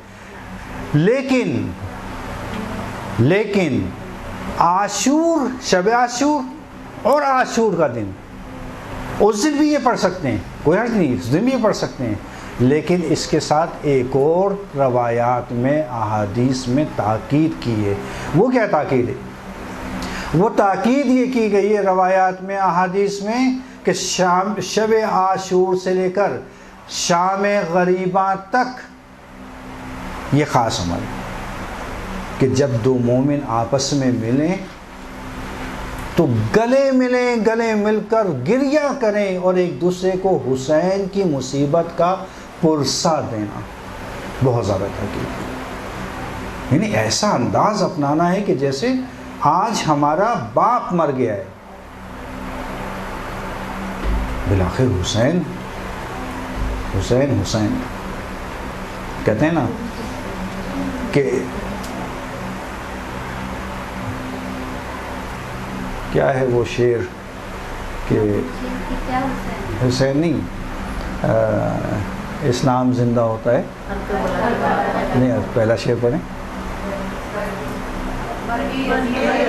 لیکن عاشور، شب عاشور اور عاشور کا دن، اس دن بھی یہ پڑھ سکتے ہیں، کوئی حرج نہیں، اس دن بھی یہ پڑھ سکتے ہیں، لیکن اس کے ساتھ ایک اور روایات میں احادیث میں تاکید کی ہے۔ وہ کیا تاکید ہے؟ وہ تاکید یہ کی گئی ہے روایات میں، احادیث میں، کہ شب عاشور سے لے کر شام غریباں تک یہ خاص عمل ہے کہ جب دو مومن آپس میں ملیں تو گلے ملیں، گلے مل کر گریہ کریں اور ایک دوسرے کو حسین کی مصیبت کا پرسہ دینا، بہت زیادہ تاکید، یعنی ایسا انداز اپنانا ہے کہ جیسے آج ہمارا باپ مر گیا ہے، بالآخر حسین حسین حسین کہتے ہیں نا کہ کیا ہے وہ شعر کہ حسین نہیں، اسلام زندہ ہوتا ہے، نہیں پہلا شعر پڑھیں،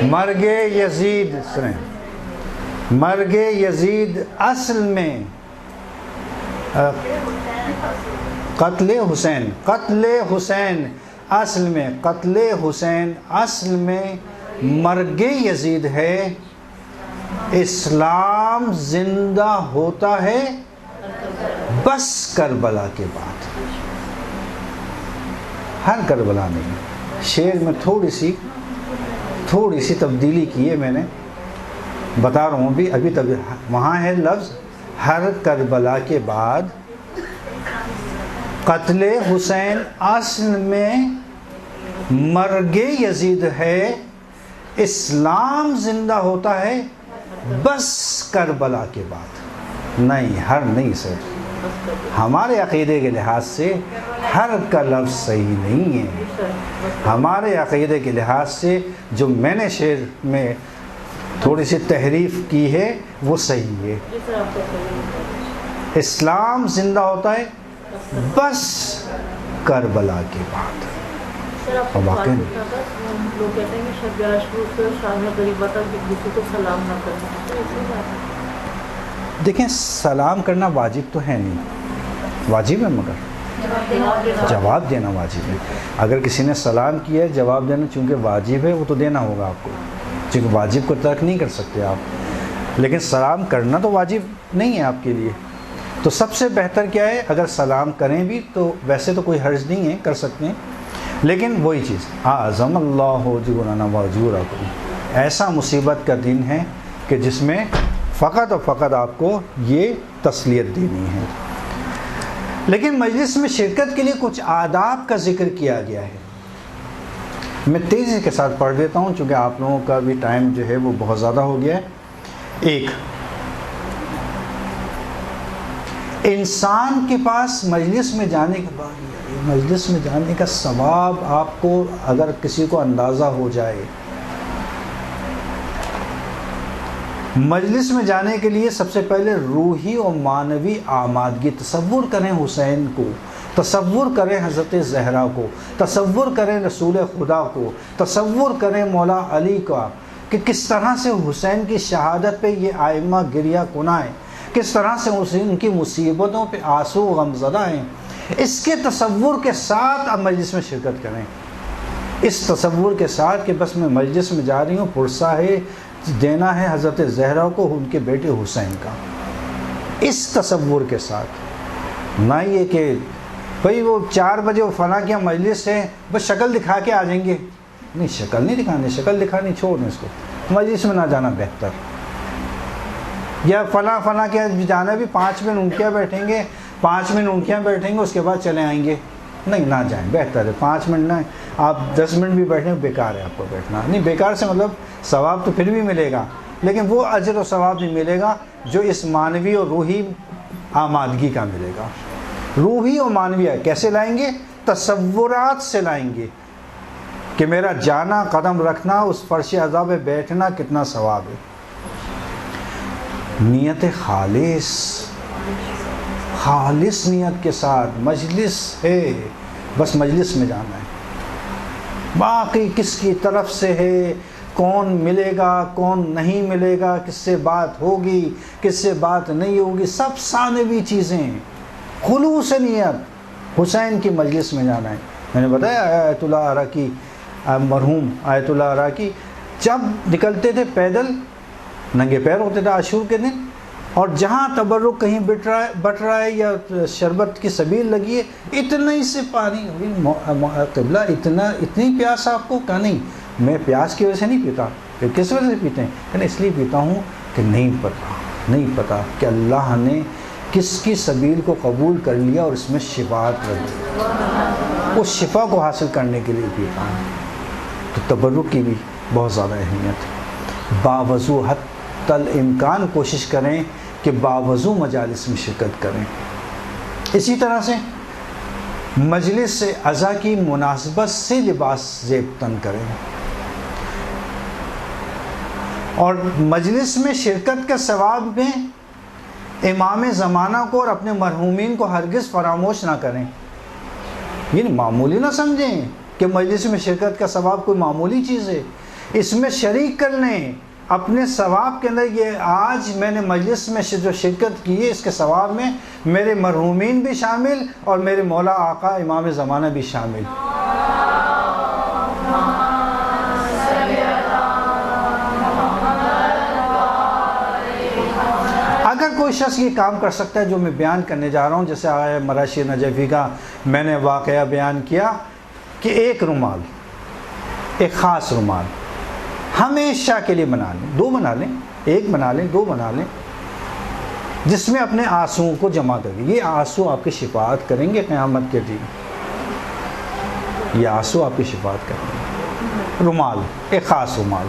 مرگ یزید، سنیں، مرگ یزید اصل میں قتل حسین، قتل حسین اصل میں، قتل حسین اصل میں مرگ یزید ہے، اسلام زندہ ہوتا ہے بس کربلا کے بعد، ہر کربلا نہیں، شعر میں تھوڑی سی تبدیلی کی ہے میں نے، بتا رہا ہوں ابھی تک وہاں ہے لفظ ہر کربلا کے بعد، قتل حسین اصل میں مرگ یزید ہے، اسلام زندہ ہوتا ہے بس کربلا کے بعد، نہیں ہر نہیں سر، ہمارے عقیدے کے لحاظ سے ہر کا لفظ صحیح نہیں ہے، ہمارے عقیدے کے لحاظ سے جو میں نے شعر میں تھوڑی سی تحریف کی ہے وہ صحیح ہے، اسلام زندہ ہوتا ہے بس کربلا کے بعد۔ اور واقعی لوگ کہتے ہیں کہ شب عاشور سے شام غریبہ تک ایک دوسرے کو سلام نہ کرنا، دیکھیں سلام کرنا واجب تو ہے نہیں، واجب ہے مگر جواب دینا واجب ہے، اگر کسی نے سلام کیا ہے جواب دینا چونکہ واجب ہے وہ تو دینا ہوگا آپ کو، چونکہ واجب کو ترک نہیں کر سکتے آپ، لیکن سلام کرنا تو واجب نہیں ہے آپ کے لیے، تو سب سے بہتر کیا ہے اگر سلام کریں بھی تو ویسے تو کوئی حرج نہیں ہے، کر سکتے ہیں، لیکن وہی چیز اعظم اللہ اجورنا و اجورکم، ایسا مصیبت کا دن ہے کہ جس میں فقط اور فقط آپ کو یہ تسلیت دینی ہے، لیکن مجلس میں شرکت کے لیے کچھ آداب کا ذکر کیا گیا ہے، میں تیزی کے ساتھ پڑھ دیتا ہوں چونکہ آپ لوگوں کا بھی ٹائم جو ہے وہ بہت زیادہ ہو گیا ہے۔ ایک، انسان کے پاس مجلس میں جانے کے بعد مجلس میں جانے کا ثواب آپ کو اگر کسی کو اندازہ ہو جائے، مجلس میں جانے کے لیے سب سے پہلے روحی اور معنوی آمادگی، تصور کریں حسین کو، تصور کریں حضرت زہرا کو، تصور کریں رسول خدا کو، تصور کریں مولا علی کا کہ کس طرح سے حسین کی شہادت پہ یہ آئمہ گریہ کنائیں، کس طرح سے ان کی مصیبتوں پہ آنسو غمزدہ ہیں، اس کے تصور کے ساتھ آپ مجلس میں شرکت کریں، اس تصور کے ساتھ کہ بس میں مجلس میں جا رہی ہوں، پرسہ ہے دینا ہے حضرت زہرا کو ان کے بیٹے حسین کا، اس تصور کے ساتھ، نہ یہ کہ بھئی وہ 4 بجے وہ فلاں کیا مجلس ہے بس شکل دکھا کے آ جائیں گے، نہیں شکل نہیں دکھانی، شکل دکھانی چھوڑ دیں اس کو، مجلس میں نہ جانا بہتر، یا فلاں کیا جانا بھی 5 منٹ ان کیا بیٹھیں گے، 5 منٹ ان کیا بیٹھیں گے اس کے بعد چلے آئیں گے، نہیں نہ جائیں، بہتر ہے 5 منٹ نہ، آپ 10 منٹ بھی بیٹھیں بیکار ہے آپ کو بیٹھنا، نہیں بیکار سے مطلب ثواب تو پھر بھی ملے گا، لیکن وہ اجر و ثواب نہیں ملے گا جو اس معنوی اور روحی آمادگی کا ملے گا۔ روحی اور معنوی کیسے لائیں گے؟ تصورات سے لائیں گے کہ میرا جانا، قدم رکھنا، اس فرش عزا پہ بیٹھنا کتنا ثواب ہے۔ نیت خالص نیت کے ساتھ مجلس ہے، بس مجلس میں جانا ہے، باقی کس کی طرف سے ہے، کون ملے گا کون نہیں ملے گا، کس سے بات ہوگی کس سے بات نہیں ہوگی، سب ثانوی چیزیں ہیں۔ خلوص نیت حسین کی مجلس میں جانا ہے۔ میں نے بتایا آیت اللہ عراقی، مرحوم آیت اللہ عراقی جب نکلتے تھے پیدل، ننگے پیر ہوتے تھے عاشور کے دن، اور جہاں تبرک کہیں بٹ رہا ہے یا شربت کی سبیل لگی ہے، اتنے سے پانی، قبلہ اتنی پیاس آپ کو؟ کہا نہیں، میں پیاس کی وجہ سے نہیں پیتا۔ پھر کس وجہ سے پیتے ہیں؟ کہنا اس لیے پیتا ہوں کہ نہیں پتا کہ اللہ نے کس کی سبیل کو قبول کر لیا اور اس میں شفاعت رکھ دی، اس شفا کو حاصل کرنے کے لیے پیتا ہوں۔ تو تبرک کی بھی بہت زیادہ اہمیت ہے۔ باوضو حتی الامکان کوشش کریں کہ باوضو مجالس میں شرکت کریں۔ اسی طرح سے مجلس سے عزا کی مناسبت سے لباس زیب تن کریں، اور مجلس میں شرکت کے ثواب میں امام زمانہ کو اور اپنے مرحومین کو ہرگز فراموش نہ کریں۔ یعنی معمولی نہ سمجھیں کہ مجلس میں شرکت کا ثواب کوئی معمولی چیز ہے، اس میں شریک کر لیں اپنے ثواب کے اندر۔ یہ آج میں نے مجلس میں جو شرکت کی ہے، اس کے ثواب میں میرے مرحومین بھی شامل اور میرے مولا آقا امام زمانہ بھی شامل۔ اگر کوئی شخص یہ کام کر سکتا ہے جو میں بیان کرنے جا رہا ہوں، جیسے آیا مراشی نجفی کا میں نے واقعہ بیان کیا کہ ایک رومال، ایک خاص رومال ہمیشہ کے لیے بنا لیں، 2 بنا لیں، 1 بنا لیں، 2 بنا لیں، جس میں اپنے آنسوؤں کو جمع کریں۔ یہ آنسو آپ کی شفاعت کریں گے قیامت کے دن، یہ آنسو آپ کی شفاعت کریں گے۔ رومال، ایک خاص رومال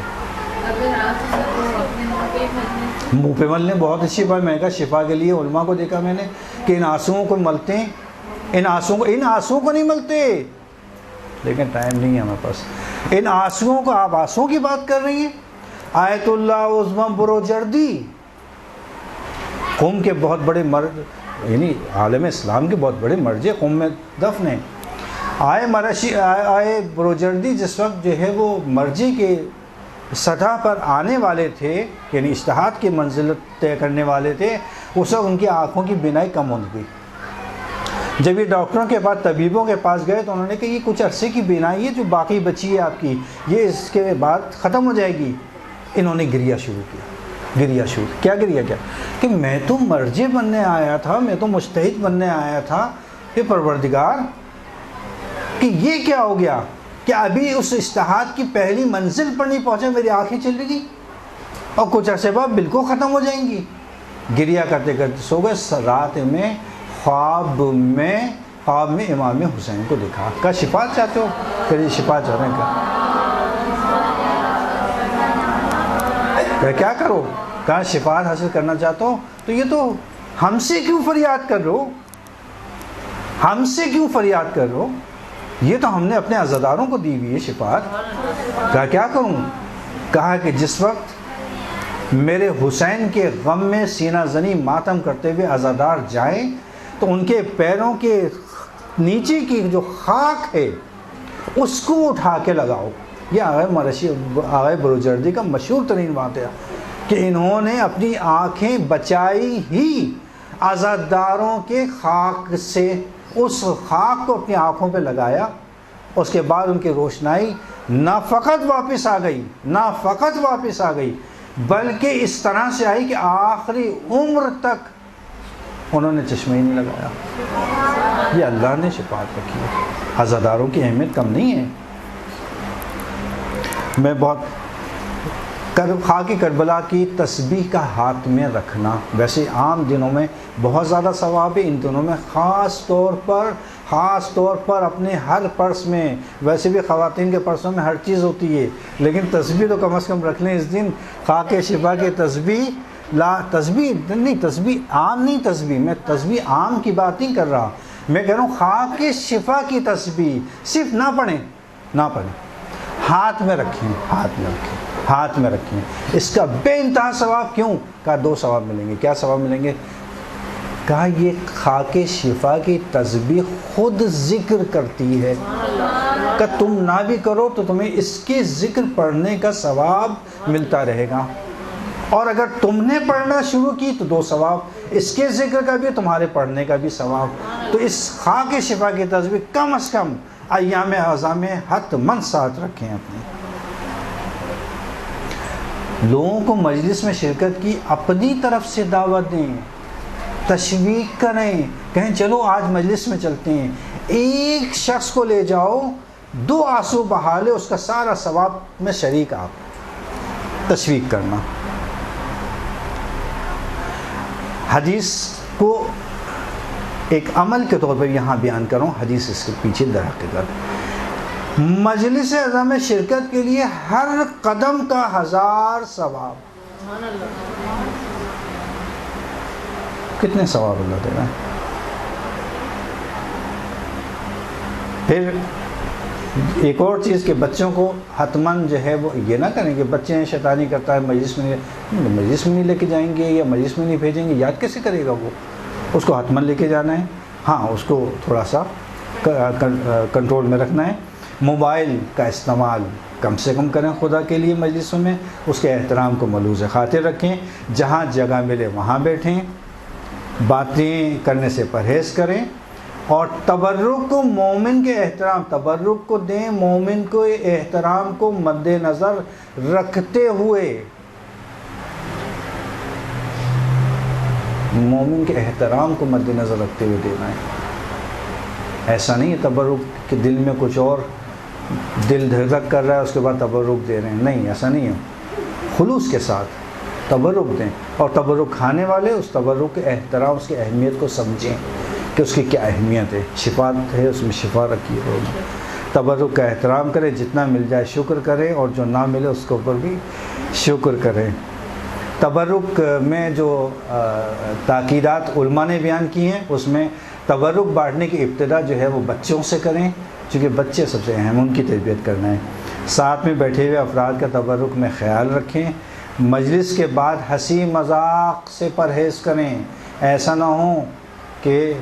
منہ پہ مل لیں، بہت اچھی بات۔ میں کہا شفا کے لیے علماء کو دیکھا میں نے کہ ان آنسوؤں کو ملتے ہیں، ان آنسوؤں کو نہیں ملتے، لیکن ٹائم نہیں ہے ہمارے پاس۔ ان آنسوؤں کو، آپ آنسوؤں کی بات کر رہی ہیں؟ آیت اللہ عظمہ بروجردی قوم کے بہت بڑے مرد، یعنی عالم اسلام کے بہت بڑے مرجع قوم میں دفن ہیں۔ آئے بروجردی جس وقت جو ہے وہ مرجع کے سطح پر آنے والے تھے، یعنی اجتہاد کی منزلت طے کرنے والے تھے، اس وقت ان کی آنکھوں کی بینائی کم ہو گئی۔ جب یہ ڈاکٹروں کے پاس، طبیبوں کے پاس گئے تو انہوں نے کہا یہ کچھ عرصے کی بینائی ہے جو باقی بچی ہے آپ کی، یہ اس کے بعد ختم ہو جائے گی۔ انہوں نے گریہ شروع کیا کہ میں تو مرجع بننے آیا تھا، میں تو مجتہد بننے آیا تھا، یہ پروردگار کہ یہ کیا ہو گیا کہ ابھی اس اجتہاد کی پہلی منزل پر نہیں پہنچے، میری آنکھیں چلی گئی اور کچھ عرصے بعد بالکل ختم ہو جائیں گی۔ گریہ کرتے کرتے سو گئے۔ رات میں خواب میں امام حسین کو دیکھا، کہا شفاعت چاہتے ہو؟ کہ جی شفاعت چاہتے ہیں۔ کیا کرو؟ کہا شفاعت حاصل کرنا چاہتا ہو تو یہ تو ہم سے کیوں فریاد کر رہے ہو؟ ہم سے کیوں فریاد کر رہے ہو؟ یہ تو ہم نے اپنے عزاداروں کو دی ہوئی ہے شفاعت۔ کہا کیا کروں؟ کہا کہ جس وقت میرے حسین کے غم میں سینہ زنی ماتم کرتے ہوئے عزادار جائیں تو ان کے پیروں کے نیچے کی جو خاک ہے اس کو اٹھا کے لگاؤ۔ یہ آغا بروجردی کا مشہور ترین واقعہ کہ انہوں نے اپنی آنکھیں بچائی ہی عزاداروں کے خاک سے، اس خاک کو اپنی آنکھوں پہ لگایا۔ اس کے بعد ان کی روشنائی نہ فقط واپس آ گئی بلکہ اس طرح سے آئی کہ آخری عمر تک انہوں نے چشمہ ہی نہیں لگایا۔ یہ اللہ نے شفاعت رکھی ہے، عزاداروں کی اہمیت کم نہیں ہے۔ میں بہت خاک کربلا کی تسبیح کا ہاتھ میں رکھنا، ویسے عام دنوں میں بہت زیادہ ثواب ہے، ان دنوں میں خاص طور پر اپنے ہر پرس میں، ویسے بھی خواتین کے پرسوں میں ہر چیز ہوتی ہے، لیکن تسبیح تو کم از کم رکھ لیں اس دن، خاک شفا کی تسبیح عام نہیں، میں تسبیح عام کی بات نہیں کر رہا، میں کہہ رہا ہوں خاک شفا کی تسبیح صرف نہ پڑھیں، ہاتھ میں رکھیں، اس کا بے انتہا ثواب، کیوں؟ کہا 2 ثواب ملیں گے۔ کیا ثواب ملیں گے؟ کہا یہ خاک شفا کی تسبیح خود ذکر کرتی ہے، کہ تم نہ بھی کرو تو تمہیں اس کے ذکر پڑھنے کا ثواب ملتا رہے گا، اور اگر تم نے پڑھنا شروع کی تو 2 ثواب، اس کے ذکر کا بھی تمہارے پڑھنے کا بھی ثواب۔ تو اس خاک شفا کی تسبیح کم از کم ایام اعظا میں حتماً ساتھ رکھیں اپنے۔ لوگوں کو مجلس میں شرکت کی اپنی طرف سے دعوت دیں، تشویق کریں، کہیں چلو آج مجلس میں چلتے ہیں، ایک شخص کو لے جاؤ 2 آنسو بہا لے، اس کا سارا ثواب میں شریک آپ، تشویق کرنا۔ حدیث کو ایک عمل کے طور پر یہاں بیان کروں، حدیث اس کے پیچھے در حقیقت مجلس اعظا میں شرکت کے لیے ہر قدم کا 1000 ثواب۔ کتنے ثواب اللہ دے رہا ہے؟ پھر ایک اور چیز کہ بچوں کو حتماً جو ہے وہ یہ نہ کریں کہ بچے شیطانی کرتا ہے مجلس میں نہیں لے کے جائیں گے یا مجلس میں نہیں بھیجیں گے، یاد کیسے کرے گا وہ؟ اس کو حتماً لے کے جانا ہے، ہاں اس کو تھوڑا سا کنٹرول میں رکھنا ہے۔ موبائل کا استعمال کم سے کم کریں خدا کے لیے مجلسوں میں، اس کے احترام کو ملوث خاطر رکھیں، جہاں جگہ ملے وہاں بیٹھیں، باتیں کرنے سے پرہیز کریں، اور تبرک کو مومن کے احترام، تبرک کو دیں مومن کو احترام کو مد نظر رکھتے ہوئے، مومن کے احترام کو مد نظر رکھتے ہوئے دینا ہے۔ ایسا نہیں ہے تبرک کہ دل میں کچھ اور دل دھڑک کر رہا ہے اس کے بعد تبرک دے رہے ہیں، نہیں ایسا نہیں ہے، خلوص کے ساتھ تبرک دیں، اور تبرک کھانے والے اس تبرک کے احترام، اس کی اہمیت کو سمجھیں کہ اس کی کیا اہمیت ہے، شفا ہے اس میں شفا رکھی ہے، تبرک کا احترام کریں، جتنا مل جائے شکر کریں، اور جو نہ ملے اس کے اوپر بھی شکر کریں۔ تبرک میں جو تاکیدات علماء نے بیان کی ہیں، اس میں تبرک بانٹنے کی ابتدا جو ہے وہ بچوں سے کریں، چونکہ بچے سب سے اہم، ان کی تربیت کرنا ہے۔ ساتھ میں بیٹھے ہوئے افراد کا تبرک میں خیال رکھیں، مجلس کے بعد ہنسی مذاق سے پرہیز کریں، ایسا نہ ہو کہ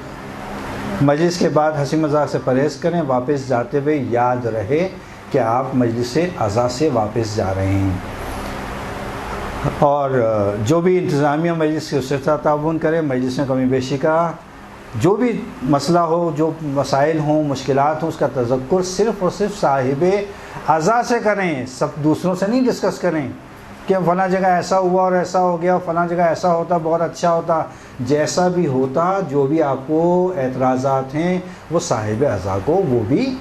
مجلس کے بعد ہنسی مذاق سے پرہیز کریں، واپس جاتے ہوئے یاد رہے کہ آپ مجلس اعزا سے واپس جا رہے ہیں۔ اور جو بھی انتظامیہ مجلس کے اس سے تعاون کرے، مجلس میں کمی بیشی کا جو بھی مسئلہ ہو، جو مسائل ہوں، مشکلات ہوں، اس کا تذکر صرف اور صرف صاحب اعزا سے کریں، سب دوسروں سے نہیں ڈسکس کریں کہ فلاں جگہ ایسا ہوا اور ایسا ہو گیا، فلاں جگہ ایسا ہوتا بہت اچھا ہوتا، جیسا بھی ہوتا، جو بھی آپ کو اعتراضات ہیں وہ صاحب اعزا کو وہ بھی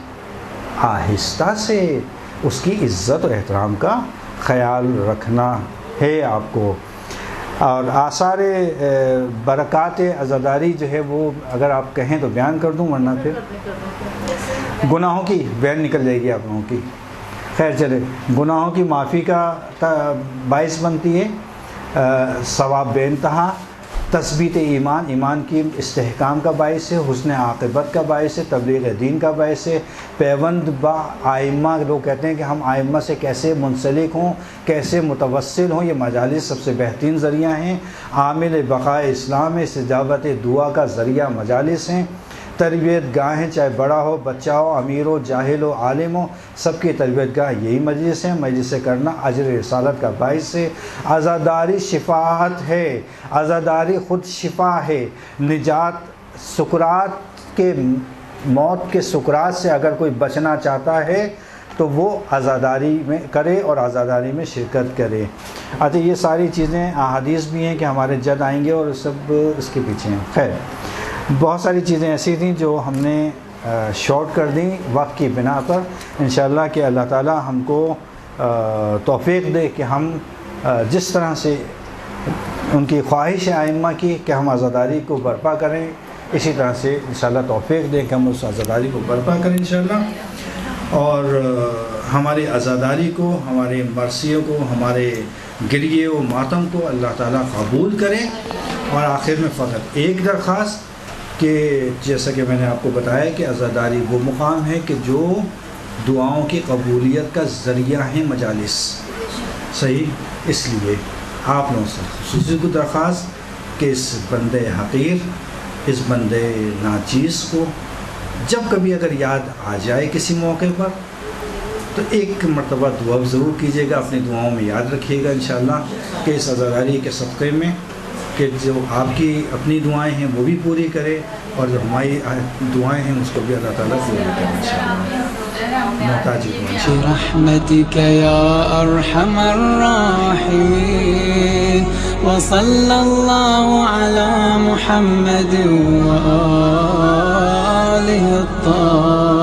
آہستہ سے اس کی عزت و احترام کا خیال رکھنا ہے آپ کو۔ اور آثار برکات عزاداری جو ہے وہ اگر آپ کہیں تو بیان کر دوں، ورنہ پھر گناہوں کی بیان نکل جائے گی آپ لوگوں کی۔ خیر چلے، گناہوں کی معافی کا باعث بنتی ہے، ثواب بے انتہا، تثبیت ایمان، ایمان کی استحکام کا باعث ہے، حسن عاقبت کا باعث ہے، تبلیغ دین کا باعث ہے، پیوند با آئمہ، لوگ کہتے ہیں کہ ہم آئمہ سے کیسے منسلک ہوں، کیسے متوسل ہوں، یہ مجالس سب سے بہترین ذریعہ ہیں، عامل بقائے اسلام ہے، استجابت دعا کا ذریعہ مجالس ہیں، تربیت گاہیں، چاہے بڑا ہو بچہ ہو، امیر ہو جاہل ہو عالم ہو، سب کی تربیت گاہ یہی مجلس ہے، مجلس سے کرنا اجر رسالت کا باعث ہے۔ عزاداری شفاعت ہے، عزاداری خود شفا ہے، نجات سکرات کے، موت کے سکرات سے اگر کوئی بچنا چاہتا ہے تو وہ عزاداری میں کرے اور عزاداری میں شرکت کرے۔ اچھا، یہ ساری چیزیں احادیث بھی ہیں کہ ہمارے جد آئیں گے اور سب اس کے پیچھے ہیں۔ خیر، بہت ساری چیزیں ایسی تھیں جو ہم نے شارٹ کر دیں وقت کی بنا پر، انشاءاللہ کہ اللہ تعالی ہم کو توفیق دے کہ ہم جس طرح سے ان کی خواہش ہے ائمہ کی کہ ہم عزاداری کو برپا کریں، اسی طرح سے انشاءاللہ توفیق دیں کہ ہم اس عزاداری کو برپا کریں انشاءاللہ، اور ہماری عزاداری کو، ہمارے مرثیوں کو، ہمارے گریے و ماتم کو اللہ تعالیٰ قبول کرے۔ اور آخر میں فقط ایک درخواست کہ جیسا کہ میں نے آپ کو بتایا کہ عزاداری وہ مقام ہے کہ جو دعاؤں کی قبولیت کا ذریعہ ہے مجالس، صحیح، اس لیے آپ لوگوں سے خصوصی کو درخواست کہ اس بندے حقیر، اس بندے ناچیز کو جب کبھی اگر یاد آ جائے کسی موقع پر تو ایک مرتبہ دعا ضرور کیجیے گا، اپنی دعاؤں میں یاد رکھیے گا انشاءاللہ کہ اس عزاداری کے صدقے میں کہ جو آپ کی اپنی دعائیں ہیں وہ بھی پوری کرے، اور جو ہماری دعائیں ہیں اس کو بھی اللہ تعالیٰ پوری کرے انشاءاللہ۔ محتاج برحمتك يا أرحم الراحمين، وصلى الله على محمد وآله الطاهرين.